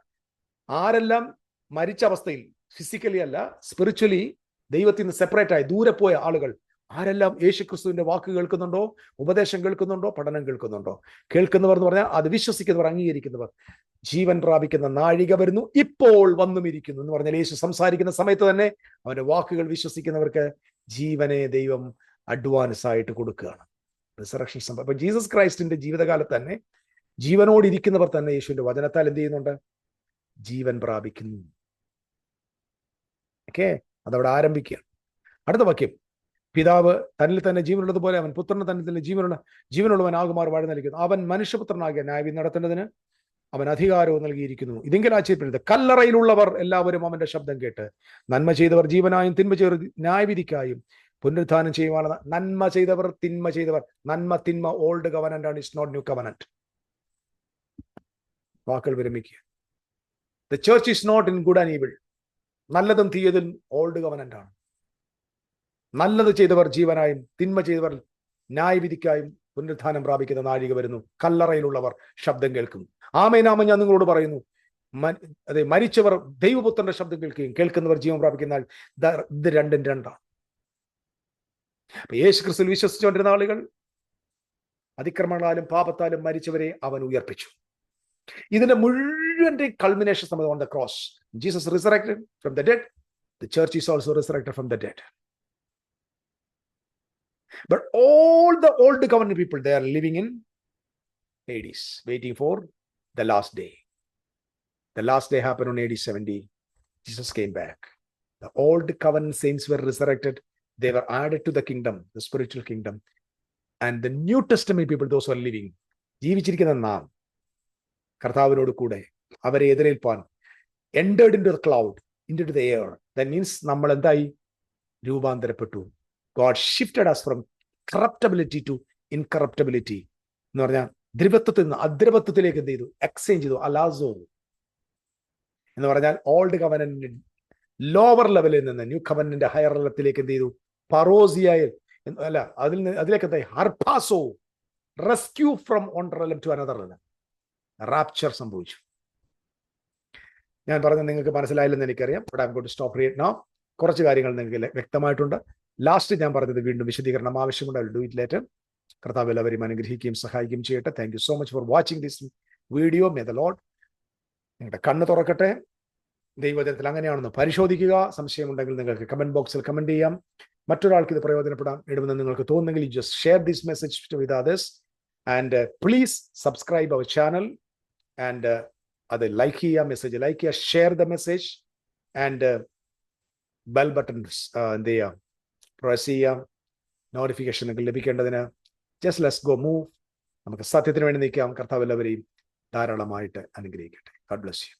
ആരെല്ലാം മരിച്ച അവസ്ഥയിൽ ഫിസിക്കലി അല്ല സ്പിരിച്വലി ദൈവത്തിൽ നിന്ന് സെപ്പറേറ്റ് ആയി ദൂരെ പോയ ആളുകൾ, ആരെല്ലാം യേശുക്രിസ്തുവിന്റെ വാക്ക് കേൾക്കുന്നുണ്ടോ, ഉപദേശം കേൾക്കുന്നുണ്ടോ, പഠനം കേൾക്കുന്നുണ്ടോ, കേൾക്കുന്നവർ എന്ന് പറഞ്ഞാൽ അത് വിശ്വസിക്കുന്നവർ, അംഗീകരിക്കുന്നവർ, ജീവൻ പ്രാപിക്കുന്ന നാഴിക വരുന്നു, ഇപ്പോൾ വന്നുമിരിക്കുന്നു എന്ന് പറഞ്ഞാൽ യേശു സംസാരിക്കുന്ന സമയത്ത് തന്നെ അവന്റെ വാക്കുകൾ വിശ്വസിക്കുന്നവർക്ക് ജീവനെ ദൈവം അഡ്വാൻസ് ആയിട്ട് കൊടുക്കുകയാണ്. റിസറക്ഷൻ സംഭവം. അപ്പൊ ജീസസ് ക്രൈസ്റ്റിന്റെ ജീവിതകാലത്ത് തന്നെ ജീവനോടിരിക്കുന്നവർ തന്നെ യേശുവിന്റെ വചനത്താൽ എന്ത് ചെയ്യുന്നുണ്ട്? ജീവൻ പ്രാപിക്കുന്നു. ഓക്കെ, അതവിടെ ആരംഭിക്കുകയാണ്. അടുത്ത വാക്യം, പിതാവ് തന്നിൽ തന്നെ ജീവനുള്ളതുപോലെ അവൻ പുത്രന് തന്നിൽ തന്നെ ജീവനുള്ളവനാകുമാർ വാഴ നൽകുന്നു. അവൻ മനുഷ്യപുത്രനാകിയ ന്യായവിധി നടത്തേണ്ടതിന് അവൻ അധികാരവും നൽകിയിരിക്കുന്നു. ഇതെങ്കിലും ആശ്ചര്യപ്പെടുന്നത്, കല്ലറയിലുള്ളവർ എല്ലാവരും അവന്റെ ശബ്ദം കേട്ട് നന്മ ചെയ്തവർ ജീവനായും തിന്മ ചെയ്തവർ ന്യായവിധിക്കായും പുനരുത്ഥാനം ചെയ്യുവാണ്. നന്മ ചെയ്തവർ, തിന്മ ചെയ്തവർ. നന്മ തിന്മ ഓൾഡ് കവനന്റ് ആണ്, ഇറ്റ്സ് നോട്ട് ന്യൂ കവനന്റ്. വാക്കുകൾ വിരമിക്കുക. The church is not in good and evil. നല്ലതും തീയതും ഓൾഡ് കവനന്റ് ആണ്. നല്ലത് ചെയ്തവർ ജീവനായും തിന്മ ചെയ്തവർ ന്യായവിധിക്കായും പുനരുത്ഥാനം പ്രാപിക്കുന്ന നാഴിക വരുന്നു. കല്ലറയിലുള്ളവർ ശബ്ദം കേൾക്കുന്നു. ആമേൻ ആമേൻ ഞാൻ നിങ്ങളോട് പറയുന്നു, അതെ, മരിച്ചവർ ദൈവപുത്രന്റെ ശബ്ദം കേൾക്കുകയും കേൾക്കുന്നവർ ജീവൻ പ്രാപിക്കുന്ന ഇത് രണ്ടും രണ്ടാണ്. യേശു ക്രിസ്തുവിൽ വിശ്വസിച്ചുകൊണ്ടിരുന്ന ആളുകൾ അതിക്രമങ്ങളാലും പാപത്താലും മരിച്ചവരെ അവൻ ഉയർപ്പിച്ചു. ഇതിന്റെ മുഴുവന്റെ കൾമിനേഷൻ സംബന്ധം on the cross. Jesus resurrected from the dead. The church is also resurrected from the dead. But all the old covenant people, they are living in Hades, waiting for the last day. The last day happened on AD 70. Jesus came back. The old covenant saints were resurrected. They were added to the kingdom, the spiritual kingdom. And the New Testament people, those who are living, ജീവിച്ചിരിക്കുന്ന നാം കർത്താവിനോട് കൂടെ അവരെ എതിരേൽപ്പാൻ entered into the cloud, into the air. That means നമ്മൾ എന്തായി? രൂപാന്തരപ്പെട്ടു. God shifted us from corruptibility to incorruptibility. എന്ന് പറഞ്ഞാൽ ദ്രവത്വത്തിൽ നിന്ന് അദ്രവത്വത്തിലേക്ക് എന്ത് ചെയ്തു? എക്സ്ചേഞ്ച് ചെയ്തു. അലാസോ എന്ന് പറഞ്ഞാൽ ഓൾഡ് കവനന്റ് ലോവർ ലെവലിൽ നിന്ന് ന്യൂ കവനന്റ് ഹയർ ലെവലിലേക്ക് എന്ത് ചെയ്തു? പറോസിയ അല്ല, അതിലേക്ക് എന്തായി? ഹർപാസോ, rescue from one realm to another realm. Rapture സംഭവിച്ചു. ഞാൻ പറഞ്ഞത് നിങ്ങൾക്ക് മനസ്സിലായില്ലെന്ന് എനിക്കറിയാം. But I am going to stop here now. കുറച്ച് കാര്യങ്ങൾ നിങ്ങൾക്ക് വ്യക്തമായിട്ടുണ്ട്. ലാസ്റ്റ് ഞാൻ പറഞ്ഞത് വീണ്ടും വിശദീകരണം ആവശ്യമുണ്ട്. I will do it later. കർത്താവ് എല്ലാവരെയും അനുഗ്രഹിക്കുകയും സഹായിക്കുകയും ചെയ്യട്ടെ. Thank you so much for watching this video. May the Lord നിങ്ങളുടെ കണ്ണ് തുറക്കട്ടെ. ദൈവജനത്തിൽ അങ്ങനെയാണെന്ന് പരിശോധിക്കുക. സംശയമുണ്ടെങ്കിൽ നിങ്ങൾക്ക് കമന്റ് ബോക്സിൽ കമന്റ് ചെയ്യാം. മറ്റൊരാൾക്ക് ഇത് പ്രയോജനപ്പെടാൻ ഇടുമെന്ന് നിങ്ങൾക്ക് തോന്നുന്നെങ്കിൽ just share this message with others and please subscribe our channel and അത് ലൈക്ക് ചെയ്യുക, മെസ്സേജ് ലൈക്ക് ചെയ്യുക, share the message and bell button എന്ത് ചെയ്യുക? പ്രസ് ചെയ്യുക. നോട്ടിഫിക്കേഷൻ നിങ്ങൾക്ക് ലഭിക്കേണ്ടതിന്. Just let's go move. നമുക്ക് സത്യത്തിന് വേണ്ടി നിൽക്കാം. കർത്താവ് എല്ലാവരെയും ധാരാളമായിട്ട് അനുഗ്രഹിക്കട്ടെ. God bless U.